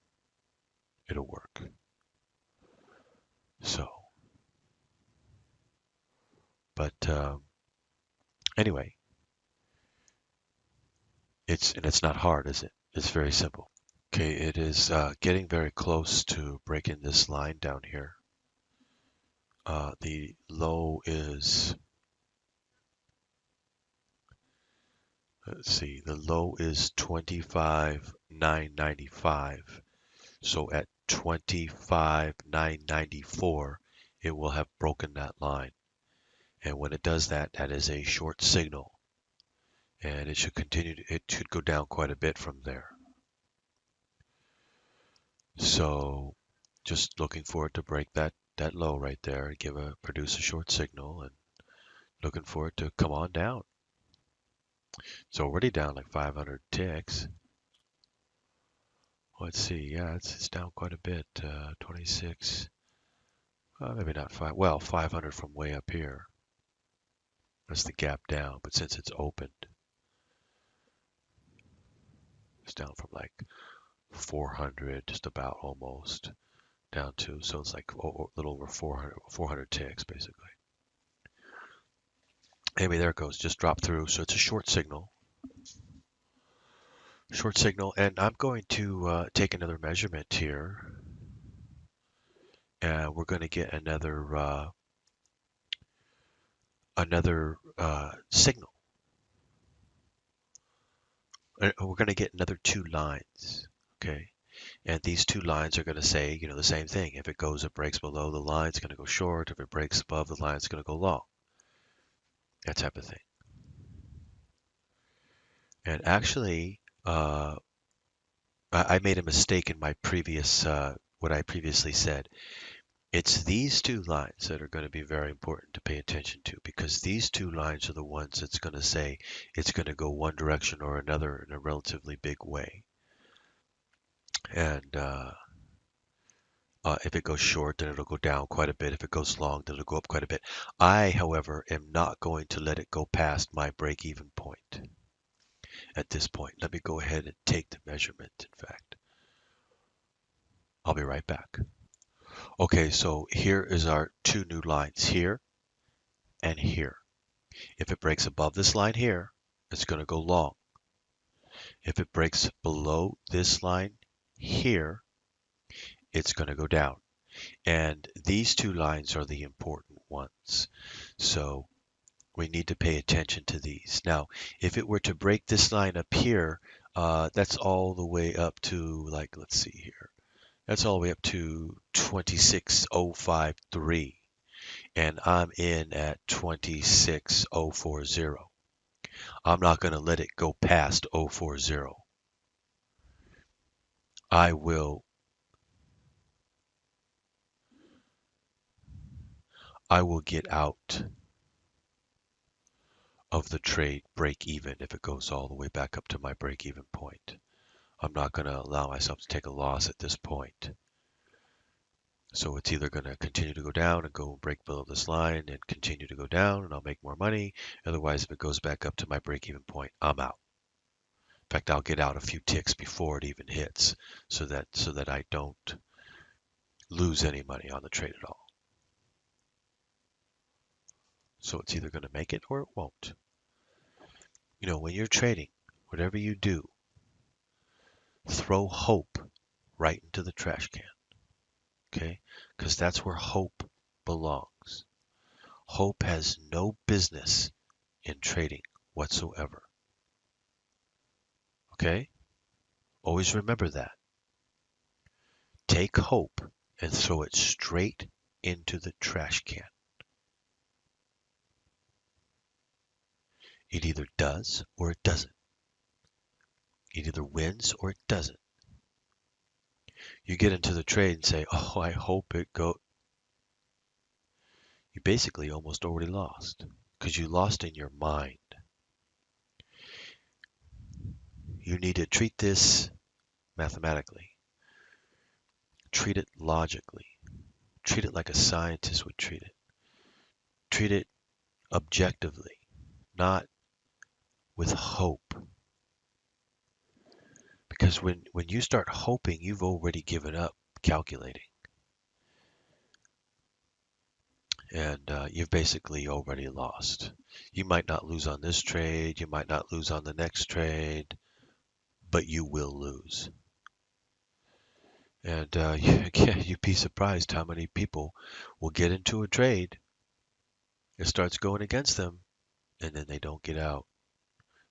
S1: It'll work. So, but anyway, it's not hard, is it? It's very simple. Okay, it is getting very close to breaking this line down here. The low is, let's see, the low is 25,995. So at 25,994, it will have broken that line. And when it does that, that is a short signal. And it should it should go down quite a bit from there. So just looking for it to break that low right there, produce a short signal, and looking for it to come on down. It's already down like 500 ticks. Let's see, yeah, it's down quite a bit. 26, maybe not 500 from way up here. That's the gap down, but since it's opened, it's down from like 400, just about almost, down to, so it's like a little over 400 ticks basically. Anyway, there it goes, just dropped through. So it's a short signal. And I'm going to take another measurement here, and we're going to get another signal. We're going to get another 2 lines, okay? And these 2 lines are going to say, the same thing. If it breaks below the line, it's going to go short. If it breaks above the line, it's going to go long. That type of thing. And actually, I made a mistake in my previous, what I previously said. It's these 2 lines that are going to be very important to pay attention to, because these 2 lines are the ones that's going to say it's going to go one direction or another in a relatively big way. And if it goes short, then it'll go down quite a bit. If it goes long, then it'll go up quite a bit. I, however, am not going to let it go past my break-even point at this point. Let me go ahead and take the measurement, in fact. I'll be right back. Okay, so here is our 2 new lines, here and here. If it breaks above this line here, it's going to go long. If it breaks below this line here, it's going to go down. And these 2 lines are the important ones. So we need to pay attention to these. Now, if it were to break this line up here, that's all the way up to, like, let's see here. That's all the way up to 26053. and I'm in at 26040. I'm not going to let it go past 040. I will I will get out of the trade break even if it goes all the way back up to my break even point. I'm not going to allow myself to take a loss at this point. So it's either going to continue to go down and go break below this line and continue to go down and I'll make more money. Otherwise, if it goes back up to my break even point, I'm out. In fact, I'll get out a few ticks before it even hits so that I don't lose any money on the trade at all. So it's either going to make it or it won't. You know, when you're trading, whatever you do, throw hope right into the trash can, okay? Because that's where hope belongs. Hope has no business in trading whatsoever, okay? Always remember that. Take hope and throw it straight into the trash can. It either does or it doesn't. It either wins or it doesn't. You get into the trade and say, oh, I hope it go. You basically almost already lost because you lost in your mind. You need to treat this mathematically. Treat it logically. Treat it like a scientist would treat it. Treat it objectively, not with hope. Because when you start hoping, you've already given up calculating. And you've basically already lost. You might not lose on this trade, you might not lose on the next trade, but you will lose. And you'd be surprised how many people will get into a trade, it starts going against them, and then they don't get out.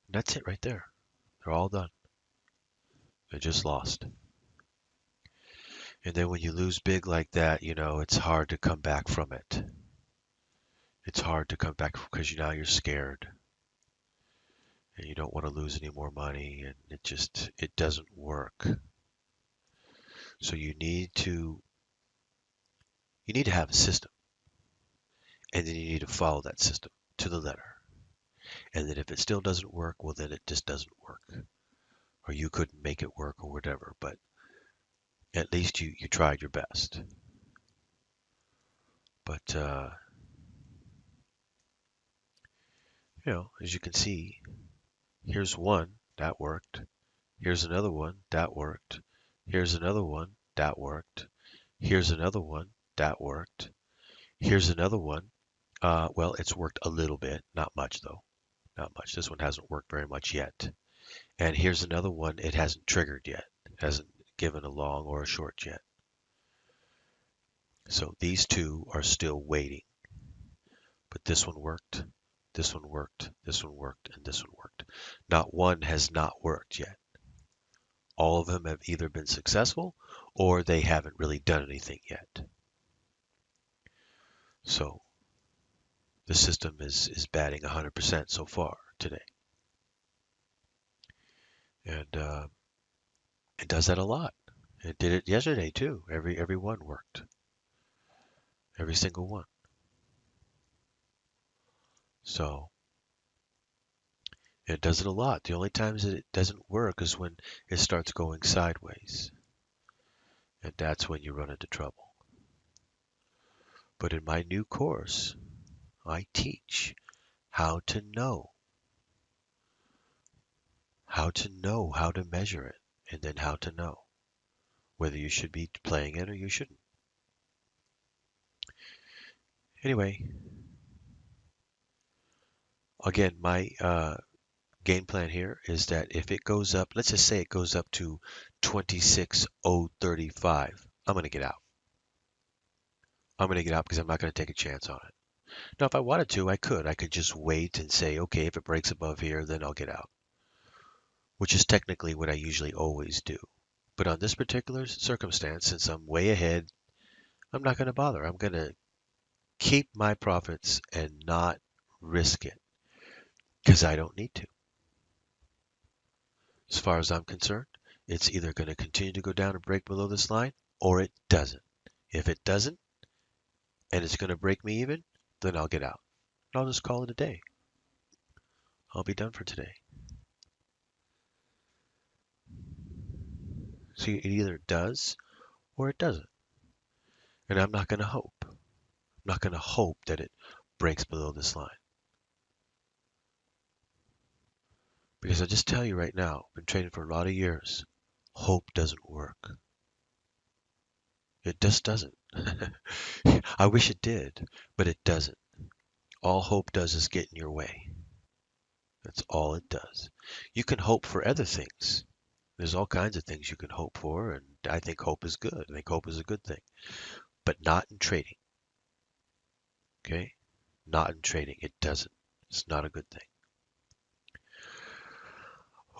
S1: And that's it right there. They're all done. They just lost. And then when you lose big like that, you know, it's hard to come back from it. It's hard to come back because now you're scared and you don't want to lose any more money and it doesn't work. So you need to have a system and then you need to follow that system to the letter. And then if it still doesn't work, well then it just doesn't work. Or you couldn't make it work or whatever, but at least you tried your best. But you know, as you can see, here's one that worked. Here's another one that worked. Here's another one that worked. Here's another one that worked. Here's another one. Well, it's worked a little bit, not much though. Not much. This one hasn't worked very much yet. And here's another one. It hasn't triggered yet. It hasn't given a long or a short yet. So these two are still waiting. But this one worked. This one worked. This one worked. And this one worked. Not one has not worked yet. All of them have either been successful or they haven't really done anything yet. So the system is batting 100% so far today. And it does that a lot. It did it yesterday too. Every one worked. Every single one. So it does it a lot. The only times that it doesn't work is when it starts going sideways. And that's when you run into trouble. But in my new course, I teach how to know how to measure it, and then how to know whether you should be playing it or you shouldn't. Anyway, again, my game plan here is that if it goes up, let's just say it goes up to 26,035, I'm going to get out. I'm going to get out because I'm not going to take a chance on it. Now, if I wanted to, I could. I could just wait and say, okay, if it breaks above here, then I'll get out, which is technically what I usually always do. But on this particular circumstance, since I'm way ahead, I'm not going to bother. I'm going to keep my profits and not risk it because I don't need to. As far as I'm concerned, it's either going to continue to go down and break below this line or it doesn't. If it doesn't and it's going to break me even, then I'll get out. I'll just call it a day. I'll be done for today. See, it either does or it doesn't. And I'm not going to hope. I'm not going to hope that it breaks below this line. Because I just tell you right now, I've been trading for a lot of years. Hope doesn't work. It just doesn't. I wish it did, but it doesn't. All hope does is get in your way. That's all it does. You can hope for other things. There's all kinds of things you can hope for, and I think hope is good. I think hope is a good thing, but not in trading. Okay? Not in trading. It doesn't. It's not a good thing.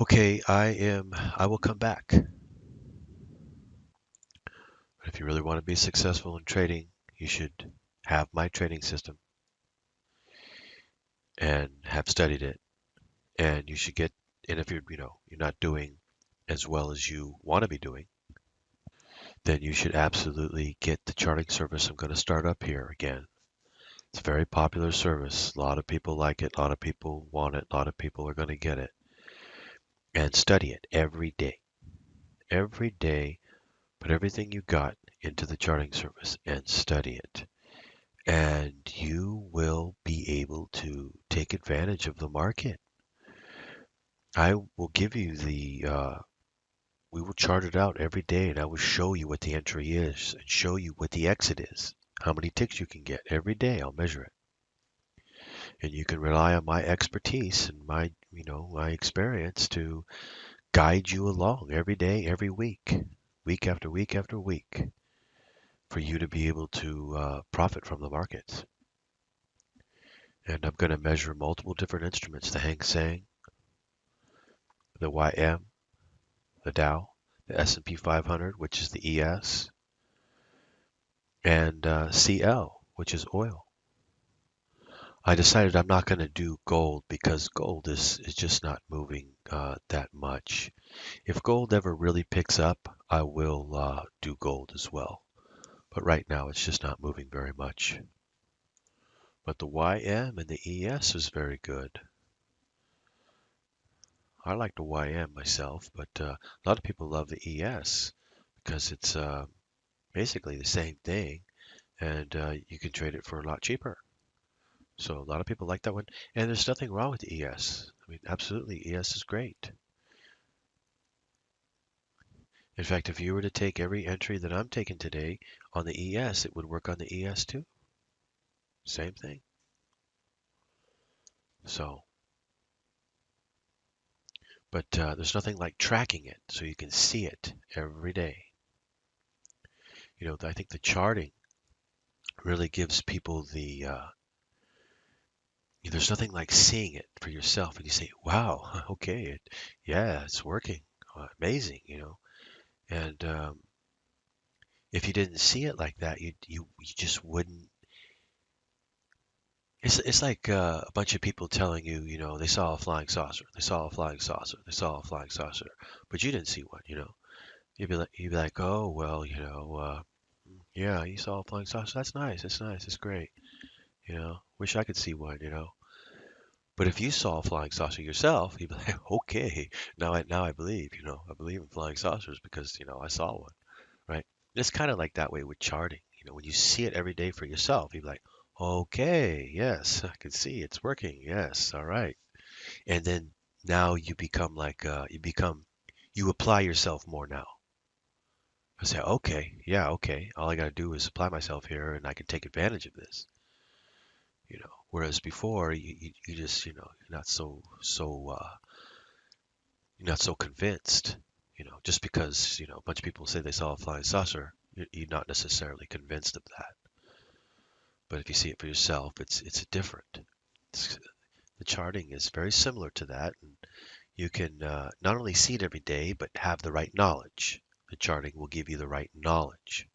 S1: Okay, I will come back. But if you really want to be successful in trading, you should have my trading system and have studied it. And you should get, and if you're not doing as well as you want to be doing, then you should absolutely get the charting service I'm going to start up here again. It's a very popular service. A lot of people like it. A lot of people want it. A lot of people are going to get it. And study it every day. Every day, put everything you got into the charting service and study it. And you will be able to take advantage of the market. I will give you we will chart it out every day and I will show you what the entry is and show you what the exit is. How many ticks you can get every day. I'll measure it. And you can rely on my expertise and my experience to guide you along every day, every week, week after week after week, for you to be able to profit from the markets. And I'm going to measure multiple different instruments: the Hang Seng, the YM, the Dow, the S&P 500, which is the ES, and CL, which is oil. I decided I'm not going to do gold because gold is just not moving that much. If gold ever really picks up, I will do gold as well. But right now, it's just not moving very much. But the YM and the ES is very good. I like the YM myself, but a lot of people love the ES because it's basically the same thing, and you can trade it for a lot cheaper. So a lot of people like that one, and there's nothing wrong with the ES. I mean, absolutely, ES is great. In fact, if you were to take every entry that I'm taking today on the ES, it would work on the ES too. Same thing. So, but there's nothing like tracking it so you can see it every day. I think the charting really gives people there's nothing like seeing it for yourself and you say, wow, okay, yeah, it's working. Amazing, And if you didn't see it like that, you just wouldn't. It's like a bunch of people telling you, they saw a flying saucer, they saw a flying saucer, they saw a flying saucer, but you didn't see one. You'd be like, oh well, yeah, you saw a flying saucer. That's nice. That's nice. It's great. Wish I could see one. But if you saw a flying saucer yourself, you'd be like, okay, now I believe. I believe in flying saucers because I saw one, right? It's kind of like that way with charting. When you see it every day for yourself, you're like, okay, yes, I can see it's working. Yes, all right. And then now you become like you apply yourself more now. I say, okay, yeah, okay. All I got to do is apply myself here, and I can take advantage of this. Whereas before, you just you're not so convinced. Just because a bunch of people say they saw a flying saucer, you're not necessarily convinced of that. But if you see it for yourself, it's different. The charting is very similar to that, and you can not only see it every day, but have the right knowledge. The charting will give you the right knowledge,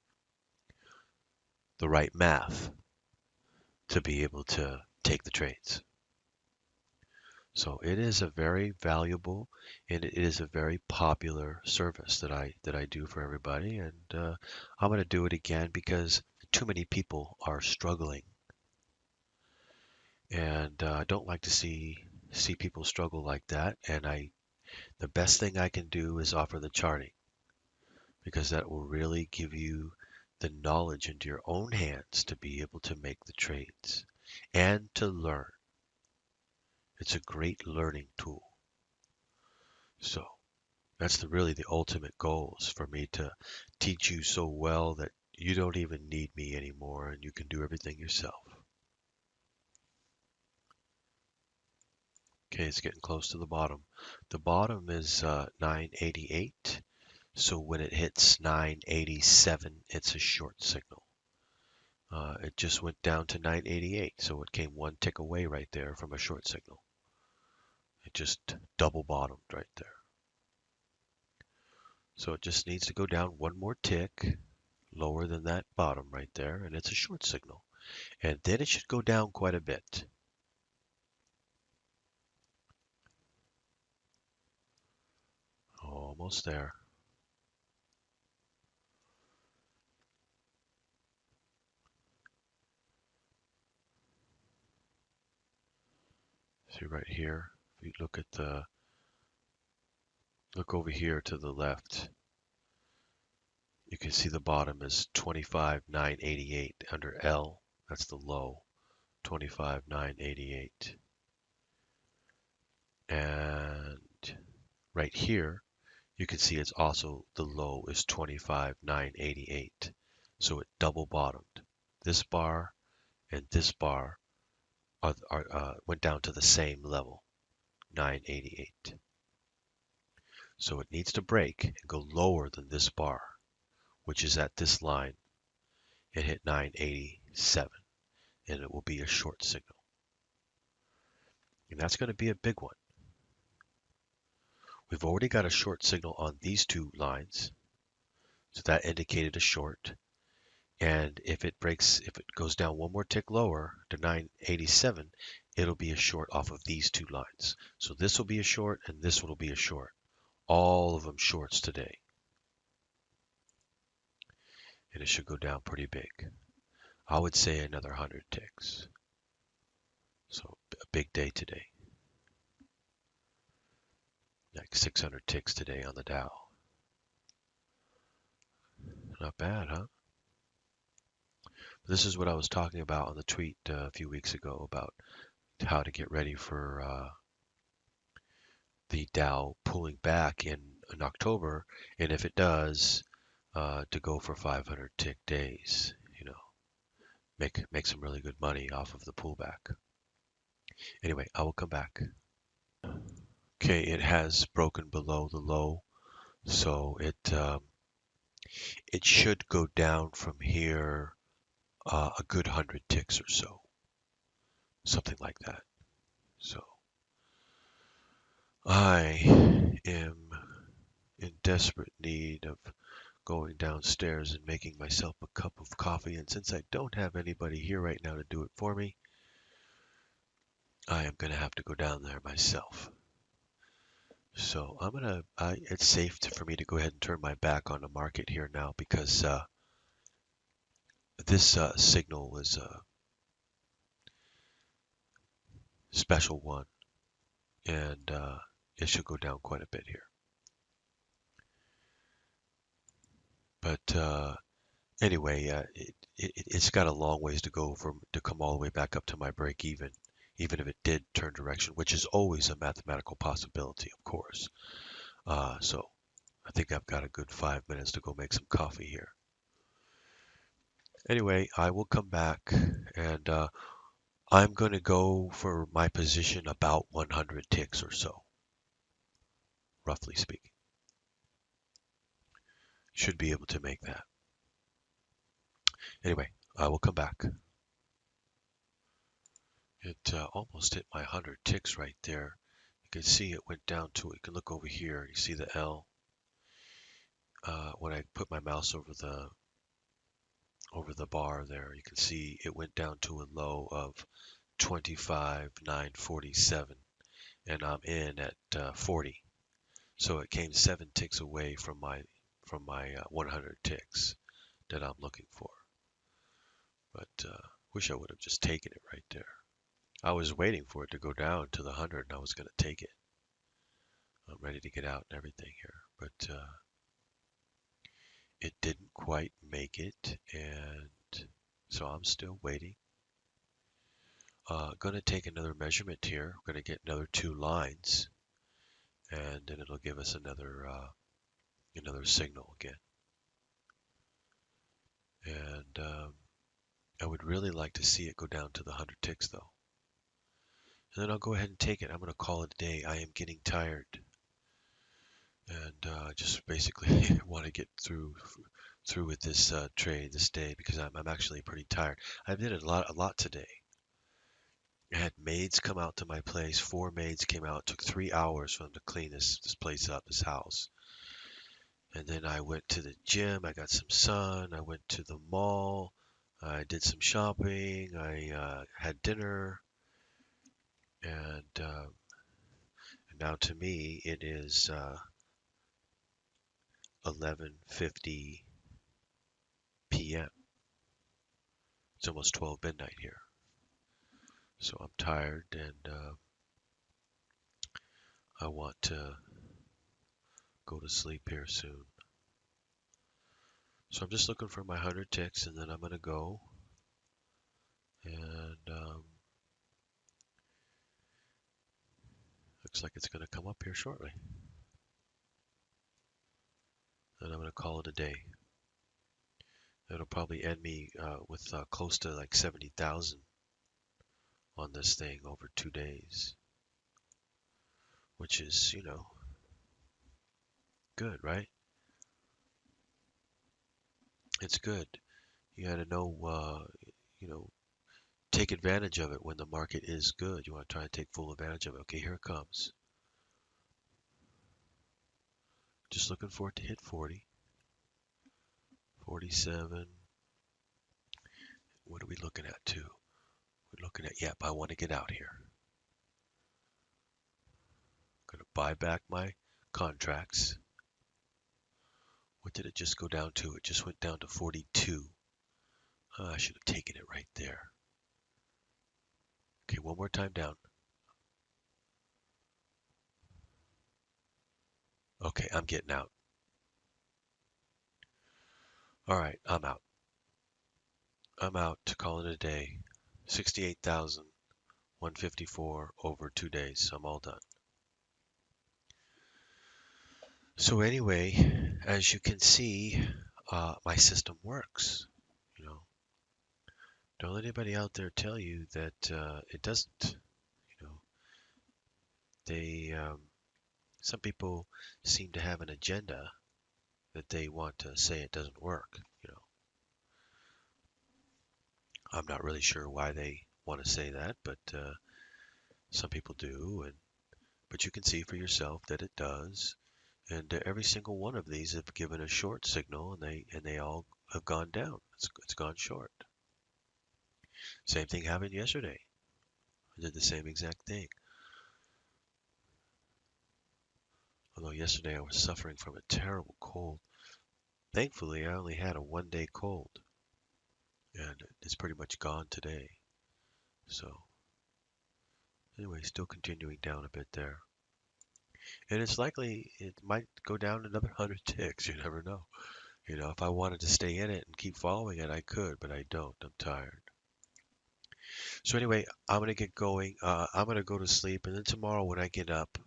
S1: the right math, to be able to take the trades. So it is a very valuable and it is a very popular service that I do for everybody, and I'm going to do it again because too many people are struggling, and I don't like to see people struggle like that. And the best thing I can do is offer the charting because that will really give you the knowledge into your own hands to be able to make the trades and to learn. It's a great learning tool. So that's really the ultimate goal is for me to teach you so well that you don't even need me anymore and you can do everything yourself. Okay, it's getting close to the bottom. The bottom is 988. So when it hits 987, it's a short signal. It just went down to 988, so it came one tick away right there from a short signal. It just double bottomed right there. So it just needs to go down one more tick, lower than that bottom right there, and it's a short signal. And then it should go down quite a bit. Almost there. See right here, if you look over here to the left, you can see the bottom is 25,988 under L. That's the low, 25,988. And right here, you can see it's also the low is 25,988. So it double bottomed. This bar and this bar went down to the same level, 988. So it needs to break and go lower than this bar, which is at this line, and hit 987, and it will be a short signal. And that's going to be a big one. We've already got a short signal on these two lines, so that indicated a short. And if it goes down one more tick lower to 987, it'll be a short off of these two lines. So this will be a short and this will be a short. All of them shorts today. And it should go down pretty big. I would say another 100 ticks. So a big day today. Like 600 ticks today on the Dow. Not bad, huh? This is what I was talking about on the tweet a few weeks ago about how to get ready for the Dow pulling back in October, and if it does, to go for 500 tick days. Make some really good money off of the pullback. Anyway, I will come back. Okay, it has broken below the low, so it should go down from here a good 100 ticks or so, something like that. So I am in desperate need of going downstairs and making myself a cup of coffee. And since I don't have anybody here right now to do it for me, I am going to have to go down there myself. So it's safe for me to go ahead and turn my back on the market here now because this signal is a special one and it should go down quite a bit here. But anyway, it's got a long ways to go to come all the way back up to my break even if it did turn direction, which is always a mathematical possibility, of course. So I think I've got a good 5 minutes to go make some coffee here. Anyway, I will come back and I'm going to go for my position about 100 ticks or so, roughly speaking. Should be able to make that. Anyway, I will come back. It almost hit my 100 ticks right there. You can see it went down to it. You can look over here. You see the L. When I put my mouse over over the bar there. You can see it went down to a low of 25,947, and I'm in at 40. So it came 7 ticks away from my 100 ticks that I'm looking for. But wish I would have just taken it right there. I was waiting for it to go down to the 100, and I was going to take it. I'm ready to get out and everything here, but it didn't quite make it, and so I'm still waiting. Going to take another measurement here. We're going to get another 2 lines, and then it'll give us another signal again. And I would really like to see it go down to the 100 ticks though. And then I'll go ahead and take it. I'm going to call it a day. I am getting tired, and just basically want to get through with this trade this day because I'm actually pretty tired. I did a lot today. I had maids come out to my place. 4 maids came out. It took 3 hours for them to clean this place up, this house. And then I went to the gym. I got some sun. I went to the mall. I did some shopping. I had dinner. And now to me it is 11:50 p.m. It's almost 12 midnight here. So I'm tired and I want to go to sleep here soon. So I'm just looking for my 100 ticks and then I'm going to go. And looks like it's going to come up here shortly. And I'm going to call it a day. It'll probably end me with close to like 70,000 on this thing over 2 days. Which is, good, right? It's good. You got to know, take advantage of it when the market is good. You want to try and take full advantage of it. Okay, here it comes. Just looking for it to hit 40. 47. What are we looking at too? We're looking at, yep, I want to get out here. I'm going to buy back my contracts. What did it just go down to? It just went down to 42. I should have taken it right there. Okay, one more time down. Okay, I'm getting out. All right, I'm out. I'm out to call it a day. 68,154 over 2 days. I'm all done. So anyway, as you can see, my system works. You know, don't let anybody out there tell you that it doesn't. You know, they some people seem to have an agenda that they want to say it doesn't work. I'm not really sure why they want to say that, but some people do, but you can see for yourself that it does. And every single one of these have given a short signal, and they all have gone down. It's gone short. Same thing happened yesterday. I did the same exact thing. Although yesterday I was suffering from a terrible cold. Thankfully, I only had a 1-day cold, and it's pretty much gone today. So anyway, still continuing down a bit there. And it's likely it might go down another 100 ticks. You never know. If I wanted to stay in it and keep following it, I could, but I don't. I'm tired. So anyway, I'm gonna get going. I'm gonna go to sleep, and then tomorrow when I get up,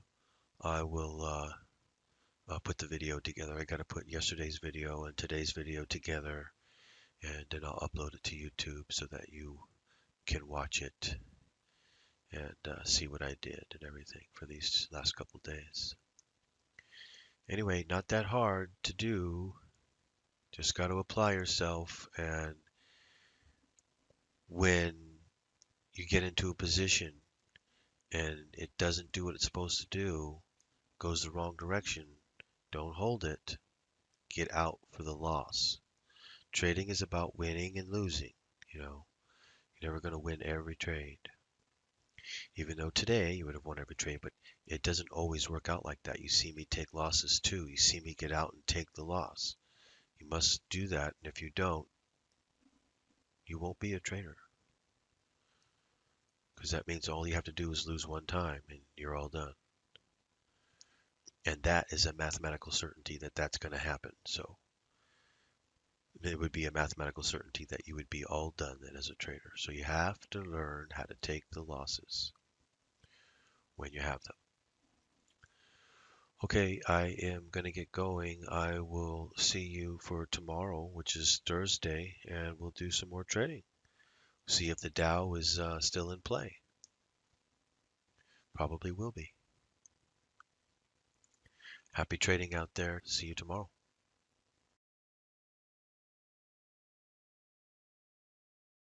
S1: I will put the video together. I gotta put yesterday's video and today's video together, and then I'll upload it to YouTube so that you can watch it and see what I did and everything for these last couple days. Anyway, not that hard to do. Just got to apply yourself, and when you get into a position and it doesn't do what it's supposed to do, goes the wrong direction, don't hold it. Get out for the loss. Trading is about winning and losing. You know, you're never going to win every trade. Even though today you would have won every trade, but it doesn't always work out like that. You see me take losses too. You see me get out and take the loss. You must do that, and if you don't, you won't be a trader. Because that means all you have to do is lose one time and you're all done. And that is a mathematical certainty that that's going to happen. So it would be a mathematical certainty that you would be all done then as a trader. So you have to learn how to take the losses when you have them. Okay, I am going to get going. I will see you for tomorrow, which is Thursday, and we'll do some more trading. See if the Dow is still in play. Probably will be. Happy trading out there. See you tomorrow.